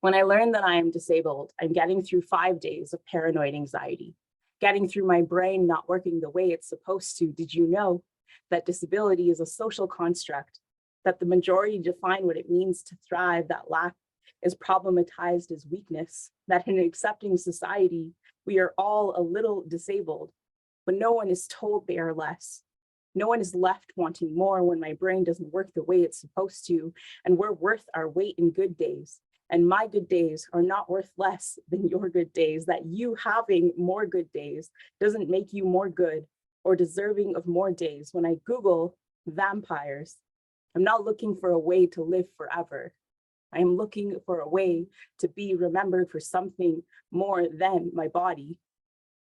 When I learned that I am disabled, I'm getting through 5 days of paranoid anxiety, getting through my brain not working the way it's supposed to. Did you know that disability is a social construct, that the majority define what it means to thrive, that lack is problematized as weakness, that in an accepting society, we are all a little disabled, but no one is told they are less. No one is left wanting more when my brain doesn't work the way it's supposed to, and we're worth our weight in good days. And my good days are not worth less than your good days, that you having more good days doesn't make you more good or deserving of more days. When I Google vampires, I'm not looking for a way to live forever. I am looking for a way to be remembered for something more than my body.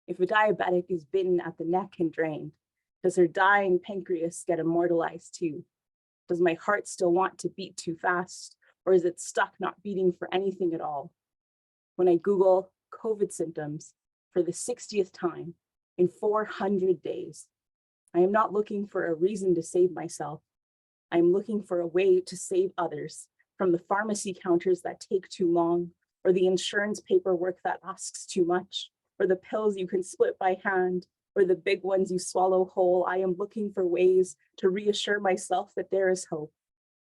If a diabetic is bitten at the neck and drained, does her dying pancreas get immortalized too? Does my heart still want to beat too fast? Or is it stuck not beating for anything at all? When I Google COVID symptoms for the 60th time in 400 days, I am not looking for a reason to save myself. I'm looking for a way to save others from the pharmacy counters that take too long, or the insurance paperwork that asks too much, or the pills you can split by hand, or the big ones you swallow whole. I am looking for ways to reassure myself that there is hope.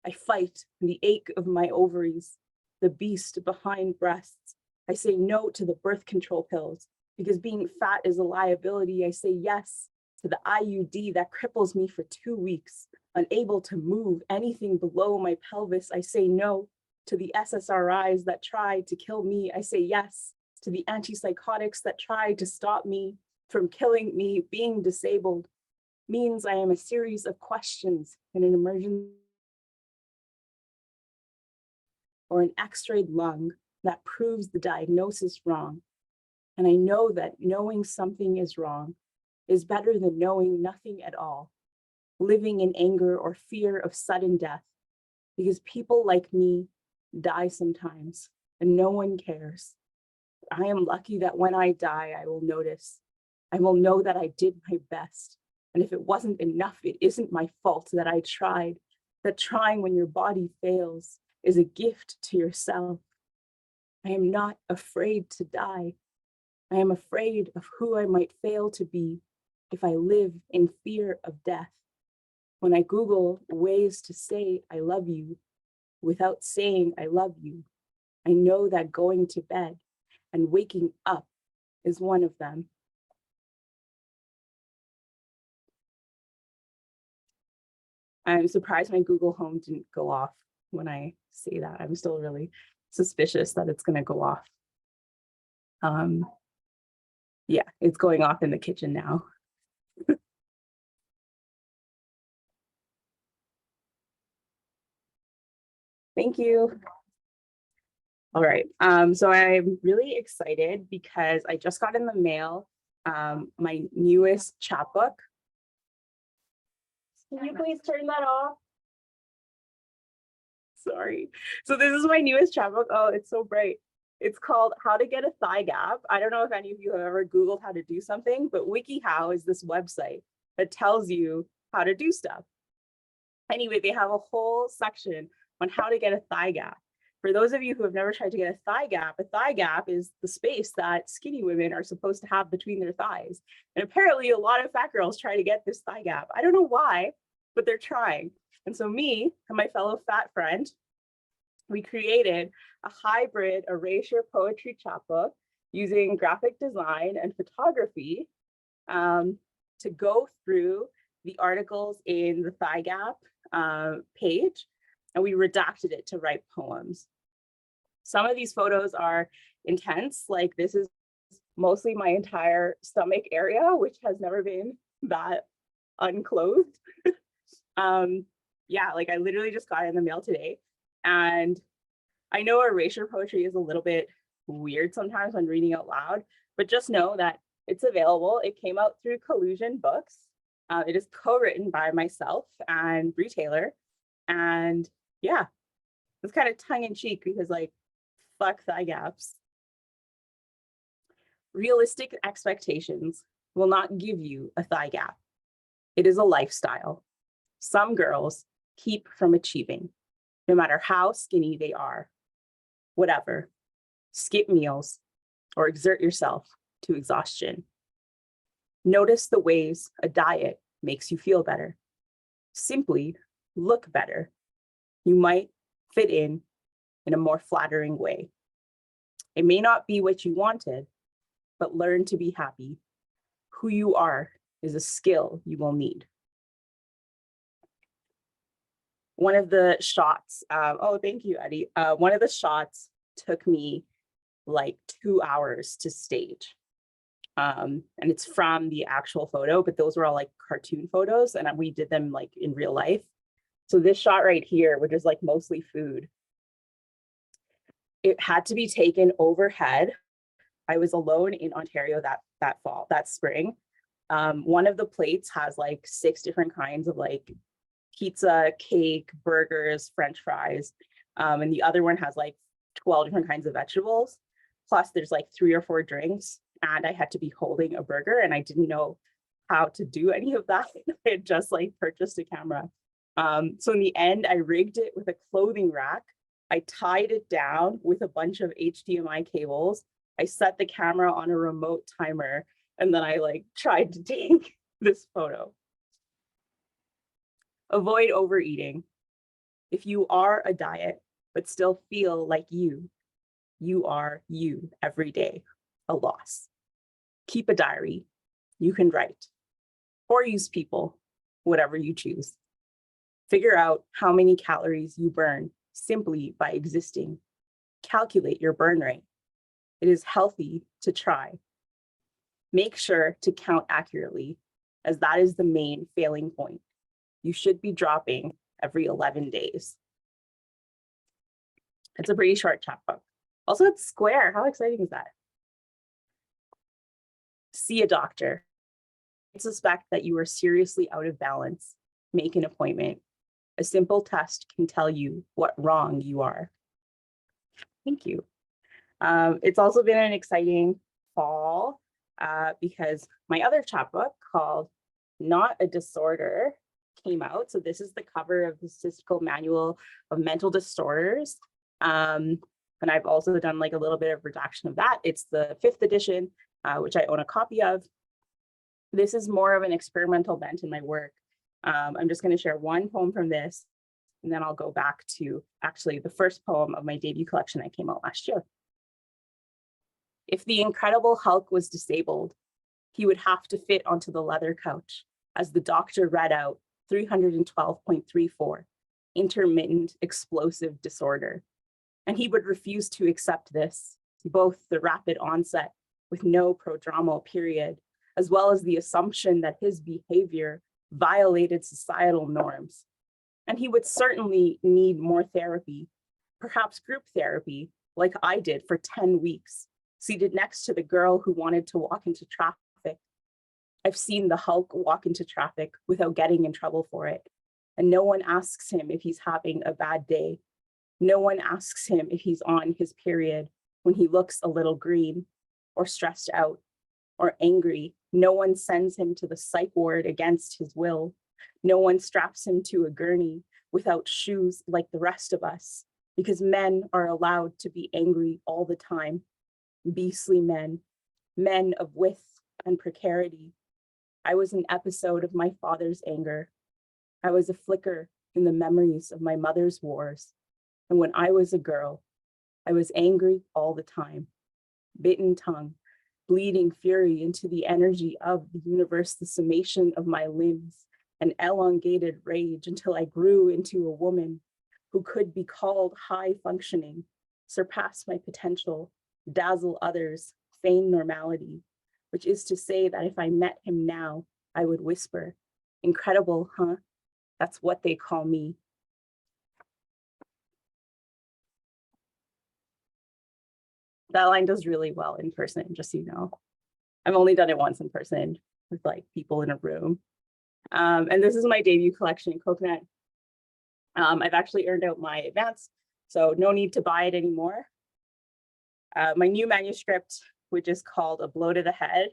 I fight the ache of my ovaries, the beast behind breasts. I say no to the birth control pills because being fat is a liability. I say yes to the IUD that cripples me for 2 weeks, unable to move anything below my pelvis. I say no to the SSRIs that try to kill me. I say yes to the antipsychotics that try to stop me from killing me. Being disabled means I am a series of questions in an emergency or an x-rayed lung that proves the diagnosis wrong. And I know that knowing something is wrong is better than knowing nothing at all, living in anger or fear of sudden death, because people like me die sometimes and no one cares. I am lucky that when I die, I will notice. I will know that I did my best. And if it wasn't enough, it isn't my fault that I tried, that trying when your body fails is a gift to yourself. I am not afraid to die. I am afraid of who I might fail to be if I live in fear of death. When I Google ways to say I love you without saying I love you, I know that going to bed and waking up is one of them. I'm surprised my Google Home didn't go off when I say that. I'm still really suspicious that it's going to go off. Yeah, it's going off in the kitchen now. Thank you. All right, so I'm really excited because I just got in the mail my newest chapbook. Can you please turn that off? Sorry. So this is my newest chapbook. Oh, it's so bright. It's called How to Get a Thigh Gap. I don't know if any of you have ever Googled how to do something, but WikiHow is this website that tells you how to do stuff. Anyway, they have a whole section on how to get a thigh gap. For those of you who have never tried to get a thigh gap is the space that skinny women are supposed to have between their thighs. And apparently a lot of fat girls try to get this thigh gap. I don't know why, but they're trying. And so me and my fellow fat friend, we created a hybrid erasure poetry chapbook using graphic design and photography to go through the articles in the thigh gap page, and we redacted it to write poems. Some of these photos are intense, like this is mostly my entire stomach area, which has never been that unclothed. Yeah, like I literally just got it in the mail today. And I know erasure poetry is a little bit weird sometimes when reading out loud, but just know that it's available. It came out through Collusion Books. It is co-written by myself and Bree Taylor. And yeah, it's kind of tongue in cheek because like, fuck thigh gaps. Realistic expectations will not give you a thigh gap. It is a lifestyle. Some girls keep from achieving, no matter how skinny they are. Whatever, skip meals or exert yourself to exhaustion. Notice the ways a diet makes you feel better. Simply look better. You might fit in a more flattering way. It may not be what you wanted, but learn to be happy. Who you are is a skill you will need. One of the shots, oh, thank you, Eddie. One of the shots took me like 2 hours to stage. And it's from the actual photo, but those were all like cartoon photos and we did them like in real life. So this shot right here, which is like mostly food, it had to be taken overhead. I was alone in Ontario that spring. One of the plates has like 6 different kinds of like pizza, cake, burgers, French fries. And the other one has like 12 different kinds of vegetables. Plus there's like 3 or 4 drinks. And I had to be holding a burger and I didn't know how to do any of that. I had just like purchased a camera. So in the end, I rigged it with a clothing rack. I tied it down with a bunch of HDMI cables. I set the camera on a remote timer, and then I like tried to take this photo. Avoid overeating. If you are a diet, but still feel like you are you every day, a loss. Keep a diary. You can write or use people, whatever you choose. Figure out how many calories you burn simply by existing. Calculate your burn rate. It is healthy to try. Make sure to count accurately, as that is the main failing point. You should be dropping every 11 days. It's a pretty short chapbook. Also, it's square. How exciting is that? See a doctor. suspect that you are seriously out of balance, make an appointment. A simple test can tell you what wrong you are. Thank you. It's also been an exciting fall because my other chapbook called Not a Disorder came out. So this is the cover of the Statistical Manual of Mental Disorders. And I've also done like a little bit of redaction of that. It's the 5th edition, which I own a copy of. This is more of an experimental bent in my work. I'm just going to share one poem from this, and then I'll go back to actually the first poem of my debut collection that came out last year. If the Incredible Hulk was disabled, he would have to fit onto the leather couch, as the doctor read out 312.34, intermittent explosive disorder. And he would refuse to accept this, both the rapid onset with no prodromal period, as well as the assumption that his behavior violated societal norms. And he would certainly need more therapy, perhaps group therapy, like I did for 10 weeks, seated next to the girl who wanted to walk into traffic. I've seen the Hulk walk into traffic without getting in trouble for it. And no one asks him if he's having a bad day. No one asks him if he's on his period when he looks a little green or stressed out or angry. No one sends him to the psych ward against his will. No one straps him to a gurney without shoes like the rest of us, because men are allowed to be angry all the time. Beastly men, men of width and precarity. I was an episode of my father's anger. I was a flicker in the memories of my mother's wars. And when I was a girl, I was angry all the time, bitten tongue, bleeding fury into the energy of the universe, the summation of my limbs, an elongated rage until I grew into a woman who could be called high functioning, surpass my potential, dazzle others, feign normality, which is to say that if I met him now, I would whisper, incredible, huh? That's what they call me. That line does really well in person, just so you know. I've only done it once in person with like people in a room. And this is my debut collection, Coconut. I've actually earned out my advance, so no need to buy it anymore. My new manuscript, which is called A Blow to the Head,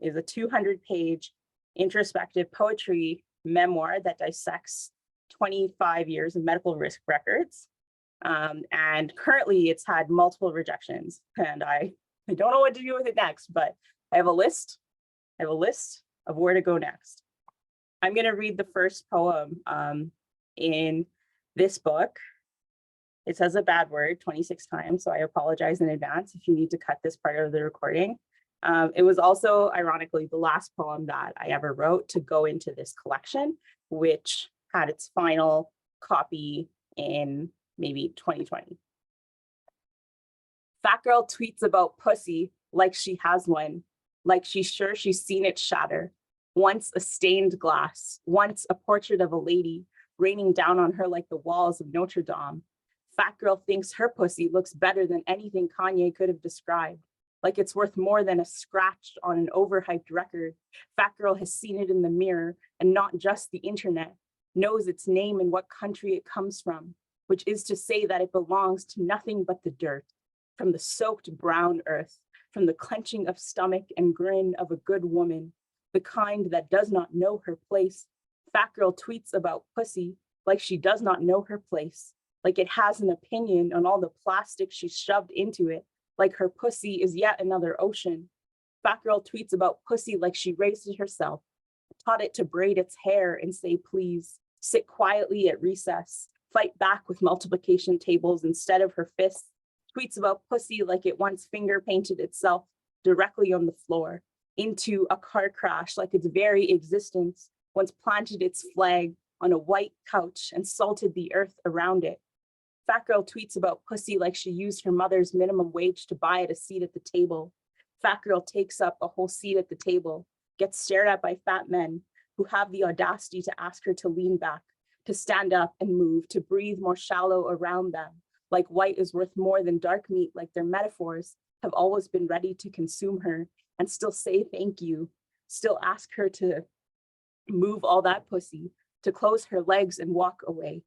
is a 200-page introspective poetry memoir that dissects 25 years of medical risk records. And currently it's had multiple rejections, and I don't know what to do with it next, but I have a list of where to go next. I'm going to read the first poem in this book. It says a bad word 26 times, so I apologize in advance if you need to cut this part of the recording. It was also, ironically, the last poem that I ever wrote to go into this collection, which had its final copy in maybe 2020. Fat girl tweets about pussy like she has one, like she's sure she's seen it shatter. Once a stained glass, once a portrait of a lady raining down on her like the walls of Notre Dame. Fat girl thinks her pussy looks better than anything Kanye could have described, like it's worth more than a scratch on an overhyped record. Fat girl has seen it in the mirror, and not just the internet, knows its name and what country it comes from, which is to say that it belongs to nothing but the dirt, from the soaked brown earth, from the clenching of stomach and grin of a good woman, the kind that does not know her place. Fat girl tweets about pussy like she does not know her place, like it has an opinion on all the plastic she's shoved into it, like her pussy is yet another ocean. Fat girl tweets about pussy like she raised it herself, taught it to braid its hair and say please, sit quietly at recess, fight back with multiplication tables instead of her fists, tweets about pussy like it once finger painted itself directly on the floor, into a car crash like its very existence once planted its flag on a white couch and salted the earth around it. Fat girl tweets about pussy like she used her mother's minimum wage to buy it a seat at the table. Fat girl takes up a whole seat at the table, gets stared at by fat men who have the audacity to ask her to lean back, to stand up and move, to breathe more shallow around them, like white is worth more than dark meat, like their metaphors have always been ready to consume her and still say thank you. still ask her to move all that pussy, to close her legs and walk away.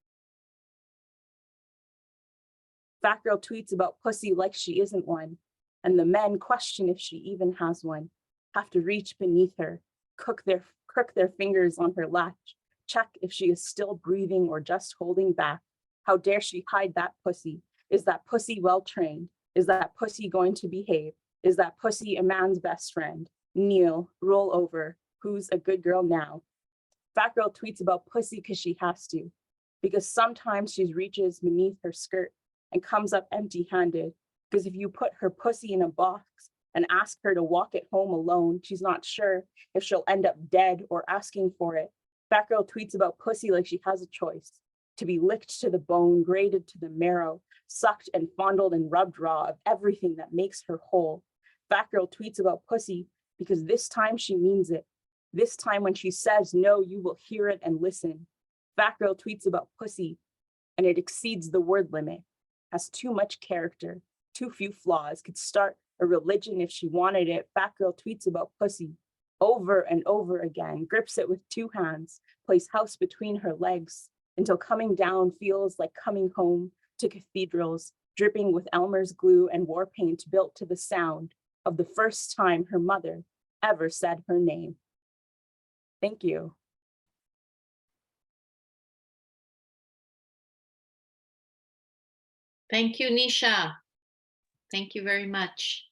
Fat girl tweets about pussy like she isn't one, and the men question if she even has one, have to reach beneath her, crook their fingers on her latch, check if she is still breathing or just holding back. How dare she hide that pussy? Is that pussy well trained? Is that pussy going to behave? Is that pussy a man's best friend? Kneel, roll over, who's a good girl now? Fat girl tweets about pussy because she has to, because sometimes she reaches beneath her skirt and comes up empty-handed, because if you put her pussy in a box and ask her to walk it home alone, she's not sure if she'll end up dead or asking for it. Fat girl tweets about pussy like she has a choice, to be licked to the bone, grated to the marrow, sucked and fondled and rubbed raw of everything that makes her whole. Fat girl tweets about pussy because this time she means it. This time when she says no, you will hear it and listen. Fat girl tweets about pussy and it exceeds the word limit, has too much character, too few flaws, could start a religion if she wanted it. Fat girl tweets about pussy over and over again, grips it with two hands, plays house between her legs until coming down feels like coming home to cathedrals, dripping with Elmer's glue and war paint built to the sound of the first time her mother ever said her name. Thank you.
Thank you, Nisha. Thank you very much.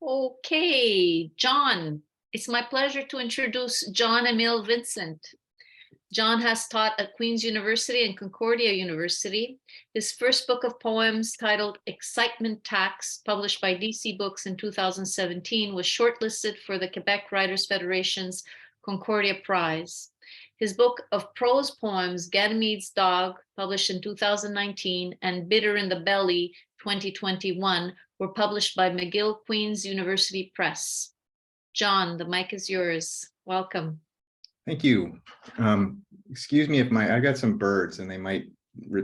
Okay, John. It's my pleasure to introduce John Emil Vincent. John has taught at Queen's University and Concordia University. His first book of poems, titled Excitement Tax, published by DC Books in 2017, was shortlisted for the Quebec Writers Federation's Concordia Prize. His book of prose poems, Ganymede's Dog, published in 2019, and Bitter in the Belly, 2021, were published by McGill Queen's University Press. John, the mic is yours. Welcome.
Thank you. Excuse me if I got some birds and they might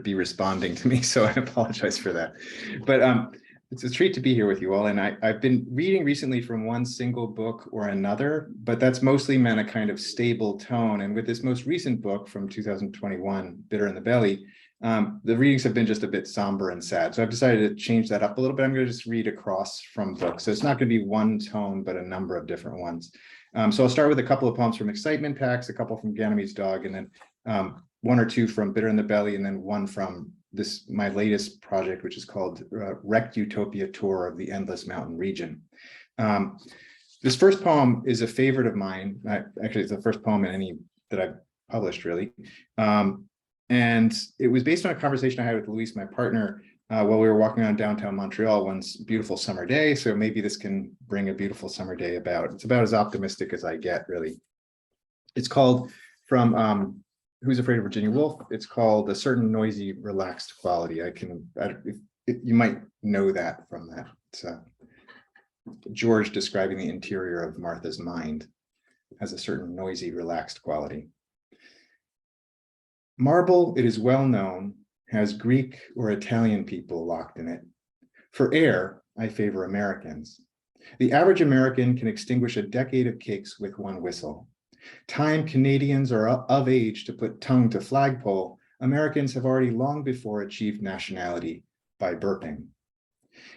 be responding to me, so I apologize for that. But it's a treat to be here with you all. And I've been reading recently from one single book or another, but that's mostly meant a kind of stable tone. And with this most recent book from 2021, Bitter in the Belly, the readings have been just a bit somber and sad. So I've decided to change that up a little bit. I'm going to just read across from books. So it's not going to be one tone, but a number of different ones. So I'll start with a couple of poems from Excitement Tax, a couple from Ganymede's Dog, and then one or two from Bitter in the Belly, and then one from my latest project, which is called Wrecked Utopia Tour of the Endless Mountain Region. This first poem is a favorite of mine. Actually, it's the first poem in any that I've published, really. And it was based on a conversation I had with Louise, my partner, while we were walking around downtown Montreal one beautiful summer day. So maybe this can bring a beautiful summer day about. It's about as optimistic as I get, really. It's called, from Who's Afraid of Virginia Woolf? It's called A Certain Noisy, Relaxed Quality. You might know that from that. It's George describing the interior of Martha's mind as a certain noisy, relaxed quality. Marble, it is well known, has Greek or Italian people locked in it. For air, I favor Americans. The average American can extinguish a decade of cakes with one whistle. Time Canadians are of age to put tongue to flagpole, Americans have already long before achieved nationality by burping.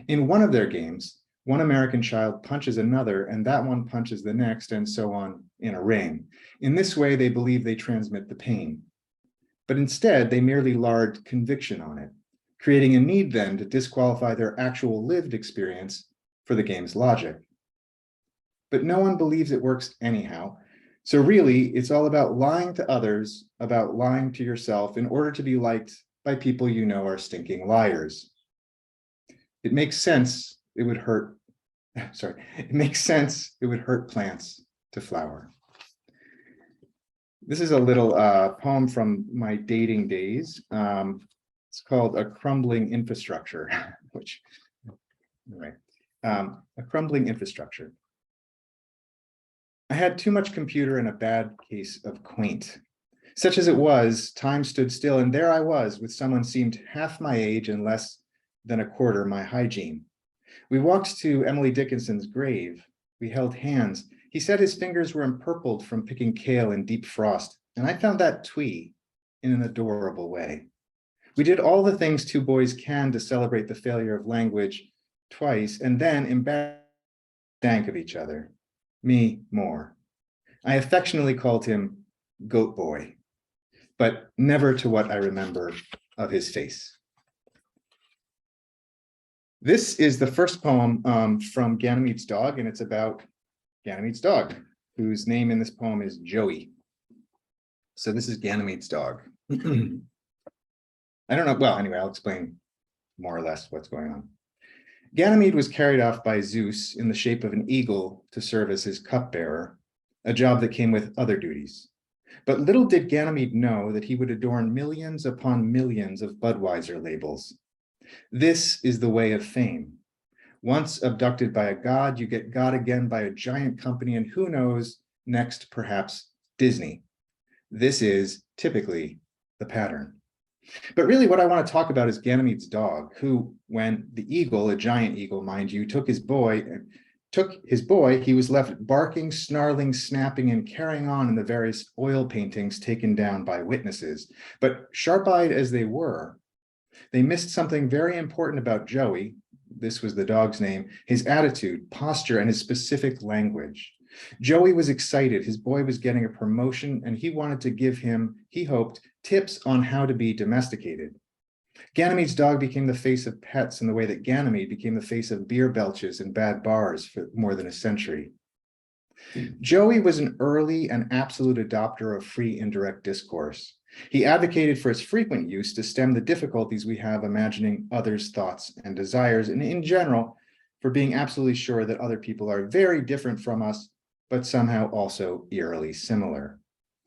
In one of their games, one American child punches another, and that one punches the next, and so on in a ring. In this way, they believe they transmit the pain. But instead, they merely lard conviction on it, creating a need then to disqualify their actual lived experience for the game's logic. But no one believes it works anyhow. So really, it's all about lying to others, about lying to yourself in order to be liked by people you know are stinking liars. It makes sense it would hurt, it makes sense it would hurt plants to flower. This is a little poem from my dating days. It's called A Crumbling Infrastructure, which, anyway, a crumbling infrastructure. I had too much computer and a bad case of quaint. Such as it was, time stood still, and there I was with someone seemed half my age and less than a quarter my hygiene. We walked to Emily Dickinson's grave. We held hands. He said his fingers were empurpled from picking kale in deep frost, and I found that twee in an adorable way. We did all the things two boys can to celebrate the failure of language twice, and then embarrassed stank of each other. Me more. I affectionately called him Goat Boy, but never to what I remember of his face. This is the first poem from Ganymede's dog, and it's about Ganymede's dog, whose name in this poem is Joey. So this is Ganymede's dog. I don't know. Well, anyway, I'll explain more or less what's going on. Ganymede was carried off by Zeus in the shape of an eagle to serve as his cupbearer, a job that came with other duties. But little did Ganymede know that he would adorn millions upon millions of Budweiser labels. This is the way of fame. Once abducted by a god, you get got again by a giant company, and who knows, next perhaps Disney. This is typically the pattern. But really what I want to talk about is Ganymede's dog, who, when the eagle, a giant eagle, mind you, took his boy, he was left barking, snarling, snapping, and carrying on in the various oil paintings taken down by witnesses. But sharp-eyed as they were, they missed something very important about Joey. This was the dog's name, his attitude, posture, and his specific language. Joey was excited. His boy was getting a promotion, and he wanted to give him, he hoped, tips on how to be domesticated. Ganymede's dog became the face of pets in the way that Ganymede became the face of beer belches in bad bars for more than a century. Joey was an early and absolute adopter of free indirect discourse. He advocated for its frequent use to stem the difficulties we have imagining others' thoughts and desires, and in general, for being absolutely sure that other people are very different from us, but somehow also eerily similar.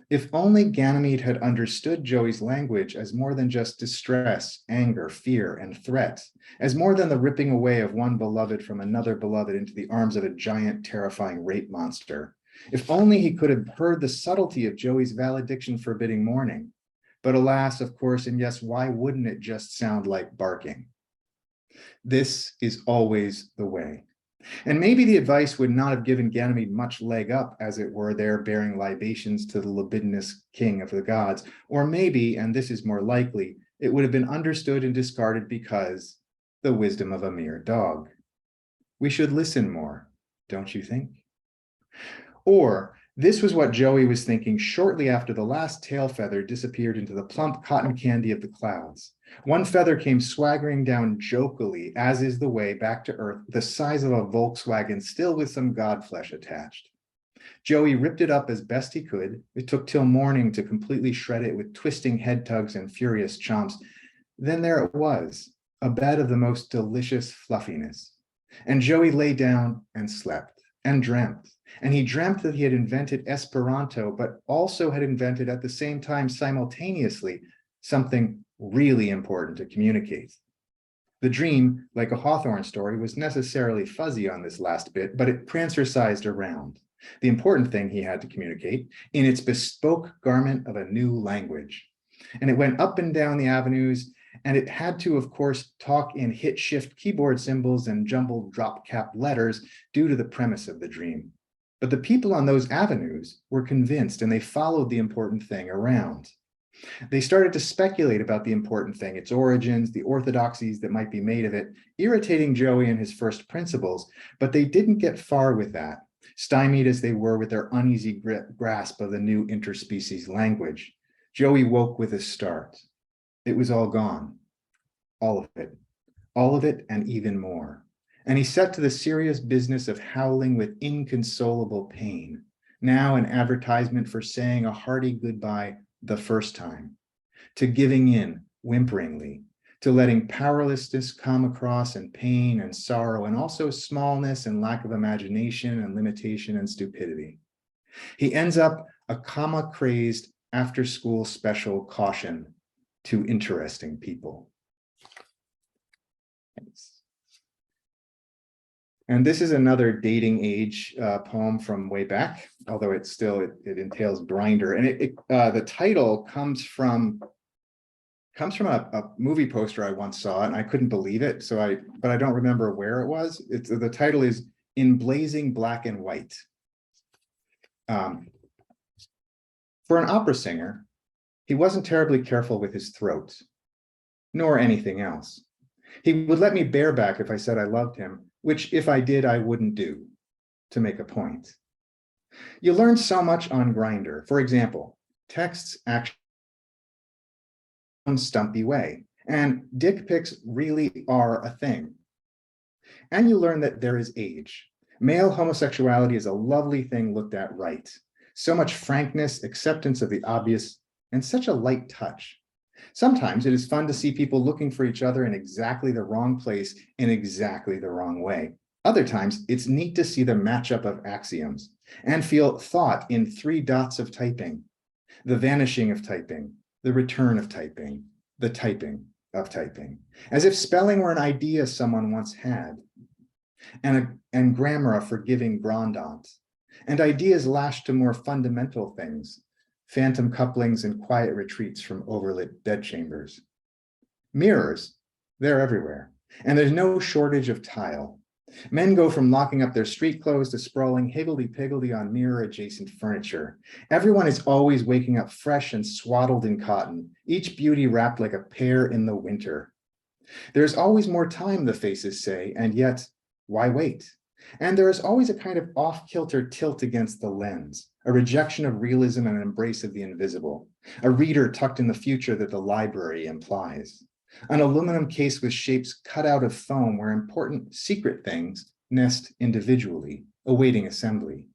If only Ganymede had understood Joey's language as more than just distress, anger, fear, and threat, as more than the ripping away of one beloved from another beloved into the arms of a giant, terrifying rape monster. If only he could have heard the subtlety of Joey's valediction forbidding mourning. But alas, of course, and yes, why wouldn't it just sound like barking? This is always the way. And maybe the advice would not have given Ganymede much leg up, as it were, there bearing libations to the libidinous king of the gods. Or maybe, and this is more likely, it would have been understood and discarded because the wisdom of a mere dog. We should listen more, don't you think? Or this was what Joey was thinking shortly after the last tail feather disappeared into the plump cotton candy of the clouds. One feather came swaggering down jokily, as is the way, back to earth, the size of a Volkswagen, still with some godflesh attached. Joey ripped it up as best he could. It took till morning to completely shred it with twisting head tugs and furious chomps. Then there it was, a bed of the most delicious fluffiness. And Joey lay down and slept and dreamt. And he dreamt that he had invented Esperanto, but also had invented at the same time simultaneously something really important to communicate. The dream, like a Hawthorne story, was necessarily fuzzy on this last bit, but it prancer-sized around. The important thing he had to communicate in its bespoke garment of a new language. And it went up and down the avenues, and it had to, of course, talk in hit-shift keyboard symbols and jumbled drop-cap letters due to the premise of the dream. But the people on those avenues were convinced, and they followed the important thing around. They started to speculate about the important thing, its origins, the orthodoxies that might be made of it, irritating Joey and his first principles, but they didn't get far with that, stymied as they were with their uneasy grasp of the new interspecies language. Joey woke with a start. It was all gone, all of it and even more. And he set to the serious business of howling with inconsolable pain, now an advertisement for saying a hearty goodbye the first time, to giving in whimperingly, to letting powerlessness come across and pain and sorrow, and also smallness and lack of imagination and limitation and stupidity. He ends up a comma-crazed after-school special caution to interesting people. Thanks. And this is another dating age poem from way back, although it entails Brinder. And the title comes from comes from a movie poster I once saw, and I couldn't believe it. But I don't remember where it was. The title is In Blazing Black and White. For an opera singer, he wasn't terribly careful with his throat, nor anything else. He would let me bareback if I said I loved him, which if I did, I wouldn't do, to make a point. You learn so much on Grindr. For example, texts actually stumpy way, and dick pics really are a thing. And you learn that there is age. Male homosexuality is a lovely thing looked at right. So much frankness, acceptance of the obvious, and such a light touch. Sometimes it is fun to see people looking for each other in exactly the wrong place in exactly the wrong way. Other times it's neat to see the matchup of axioms and feel thought in 3 dots of typing, the vanishing of typing, the return of typing, the typing of typing, as if spelling were an idea someone once had, and grammar a forgiving grandant, and ideas lashed to more fundamental things, phantom couplings and quiet retreats from overlit bedchambers. Mirrors, they're everywhere, and there's no shortage of tile. Men go from locking up their street clothes to sprawling higgledy-piggledy on mirror-adjacent furniture. Everyone is always waking up fresh and swaddled in cotton, each beauty wrapped like a pear in the winter. There's always more time, the faces say, and yet, why wait? And there is always a kind of off-kilter tilt against the lens, a rejection of realism and an embrace of the invisible, a reader tucked in the future that the library implies. An aluminum case with shapes cut out of foam where important secret things nest individually, awaiting assembly,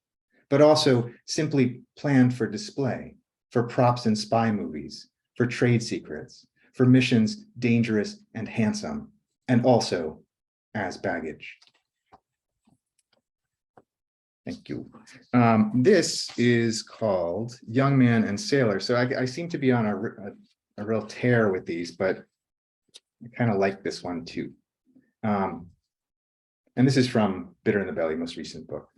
but also simply planned for display, for props in spy movies, for trade secrets, for missions dangerous and handsome, and also as baggage. Thank you. This is called Young Man and Sailor. So I seem to be on a real tear with these, but I kind of like this one too. And this is from Bitter in the Belly, most recent book.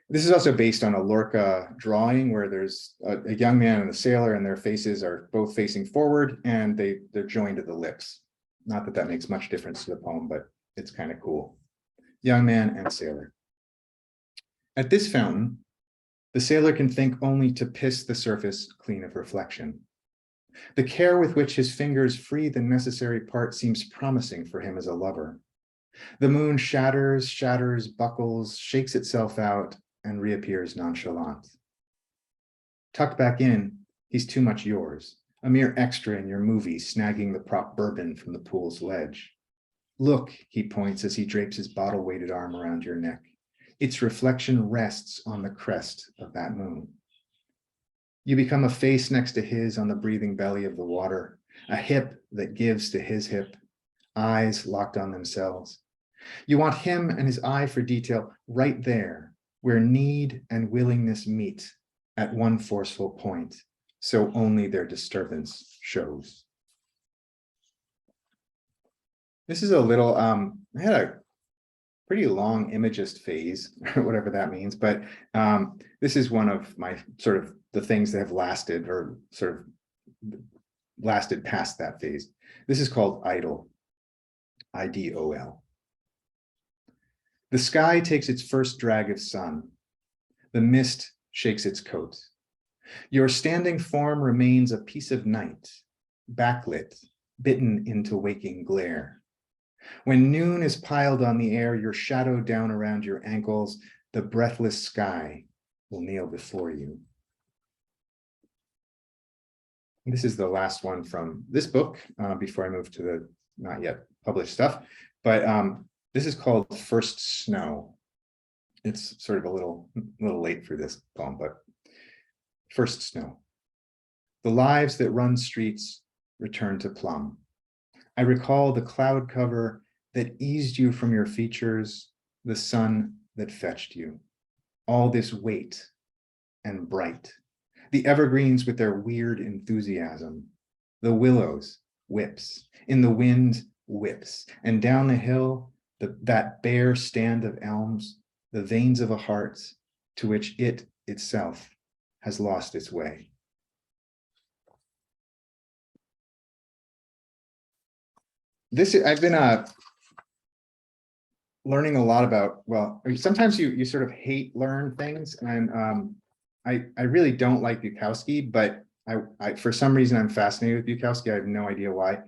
This is also based on a Lorca drawing where there's a young man and a sailor, and their faces are both facing forward and they're joined at the lips. Not that that makes much difference to the poem, but it's kind of cool. Young man and sailor. At this fountain, the sailor can think only to piss the surface clean of reflection. The care with which his fingers free the necessary part seems promising for him as a lover. The moon shatters, buckles, shakes itself out, and reappears nonchalant. Tucked back in, he's too much yours, a mere extra in your movie snagging the prop bourbon from the pool's ledge. Look, he points as he drapes his bottle-weighted arm around your neck. Its reflection rests on the crest of that moon. You become a face next to his on the breathing belly of the water, a hip that gives to his hip, eyes locked on themselves. You want him and his eye for detail right there, where need and willingness meet at one forceful point, so only their disturbance shows. This is a little, I had a pretty long imagist phase, or whatever that means, but this is one of my sort of the things that have lasted or sort of lasted past that phase. This is called Idol, I-D-O-L. The sky takes its first drag of sun. The mist shakes its coat. Your standing form remains a piece of night, backlit, bitten into waking glare. When noon is piled on the air, your shadow down around your ankles, the breathless sky will kneel before you. This is the last one from this book before I move to the not yet published stuff, but this is called First Snow. It's sort of a little late for this poem, but First Snow. The lives that run streets return to plumb. I recall the cloud cover that eased you from your features, the sun that fetched you. All this weight and bright. The evergreens with their weird enthusiasm. The willows, whips. In the wind, whips. And down the hill, that bare stand of elms, the veins of a heart to which it itself has lost its way. I've been learning a lot about, well, sometimes you sort of hate learn things, and I really don't like Bukowski, but I for some reason I'm fascinated with Bukowski. I have no idea why.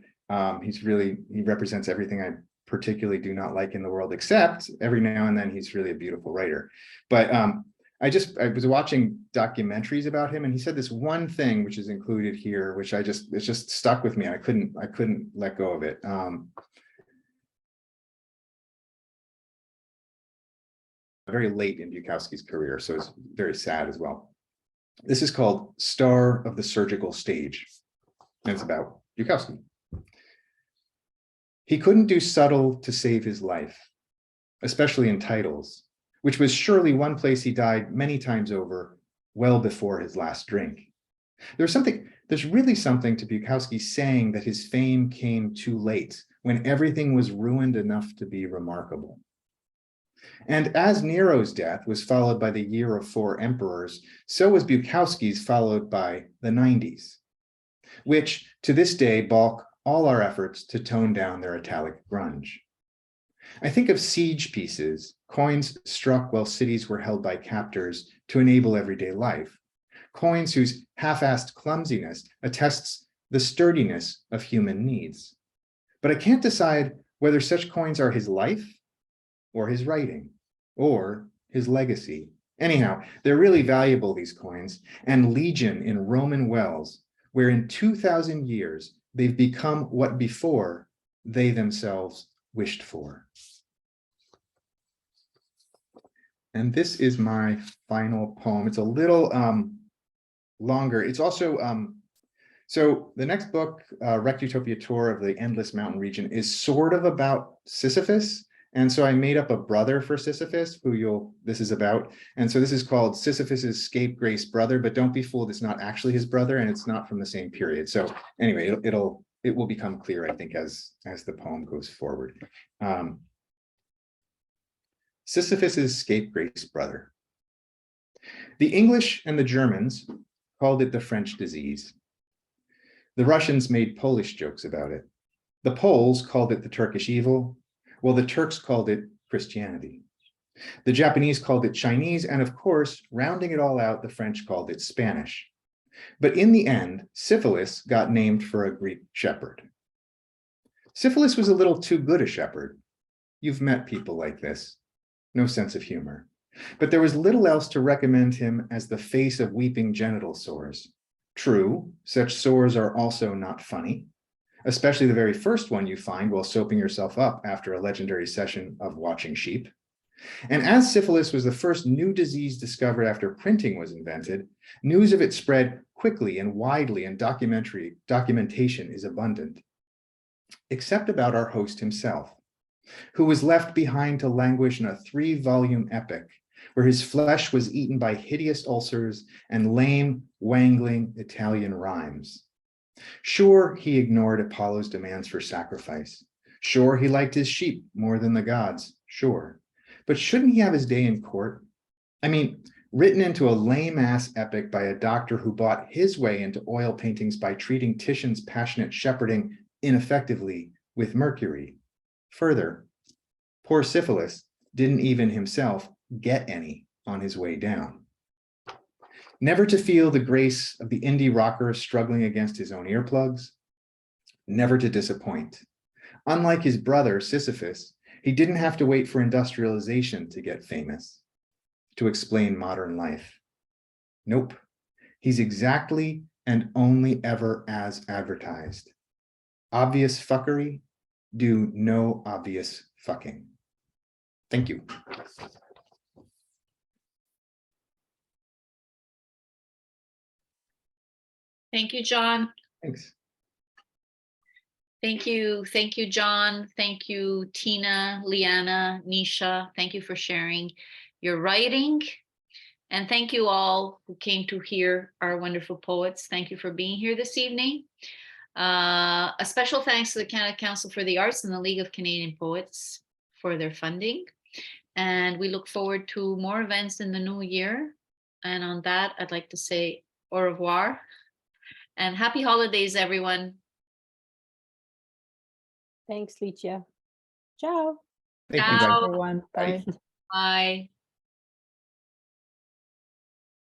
He represents everything I particularly do not like in the world, except every now and then he's really a beautiful writer. But I was watching documentaries about him, and he said this one thing, which is included here, which it just stuck with me. I couldn't let go of it. Very late in Bukowski's career, so it's very sad as well. This is called Star of the Surgical Stage, and it's about Bukowski. He couldn't do subtle to save his life, especially in titles, which was surely one place he died many times over, well before his last drink. There's really something to Bukowski saying that his fame came too late, when everything was ruined enough to be remarkable. And as Nero's death was followed by the year of 4 emperors, so was Bukowski's followed by the 90s, which to this day balk all our efforts to tone down their italic grunge. I think of siege pieces, coins struck while cities were held by captors to enable everyday life, coins whose half-assed clumsiness attests the sturdiness of human needs. But I can't decide whether such coins are his life, or his writing, or his legacy. Anyhow, they're really valuable, these coins, and legion in Roman wells, where in 2,000 years they've become what before they themselves wished for. And this is my final poem. It's a little longer. It's also, so the next book, Rect Utopia Tour of the Endless Mountain Region, is sort of about Sisyphus. And so I made up a brother for Sisyphus, this is about. And so this is called Sisyphus's scapegrace brother, but don't be fooled, it's not actually his brother, and it's not from the same period. So anyway, it will become clear, I think, as the poem goes forward. Sisyphus's scapegrace brother. The English and the Germans called it the French disease. The Russians made Polish jokes about it. The Poles called it the Turkish evil. Well, the Turks called it Christianity. The Japanese called it Chinese, and of course, rounding it all out, the French called it Spanish. But in the end, syphilis got named for a Greek shepherd. Syphilis was a little too good a shepherd. You've met people like this. No sense of humor. But there was little else to recommend him as the face of weeping genital sores. True, such sores are also not funny, especially the very first one you find while soaping yourself up after a legendary session of watching sheep. And as syphilis was the first new disease discovered after printing was invented, news of it spread quickly and widely, and documentation is abundant. Except about our host himself, who was left behind to languish in a 3-volume epic where his flesh was eaten by hideous ulcers and lame, wangling Italian rhymes. Sure, he ignored Apollo's demands for sacrifice. Sure, he liked his sheep more than the gods, sure. But shouldn't he have his day in court? I mean, written into a lame-ass epic by a doctor who bought his way into oil paintings by treating Titian's passionate shepherding ineffectively with mercury. Further, poor Syphilis didn't even himself get any on his way down. Never to feel the grace of the indie rocker struggling against his own earplugs. Never to disappoint. Unlike his brother, Sisyphus, he didn't have to wait for industrialization to get famous, to explain modern life. Nope, he's exactly and only ever as advertised. Obvious fuckery, do no obvious fucking. Thank you.
Thank you, John.
Thanks.
Thank you, John. Thank you, Tina, Liana, Nisha. Thank you for sharing your writing. And thank you all who came to hear our wonderful poets. Thank you for being here this evening. A special thanks to the Canada Council for the Arts and the League of Canadian Poets for their funding. And we look forward to more events in the new year. And on that, I'd like to say au revoir and happy holidays, everyone.
Thanks, Licia. Ciao.
Thank you,
Ciao.
guys.
Everyone, bye.
Bye.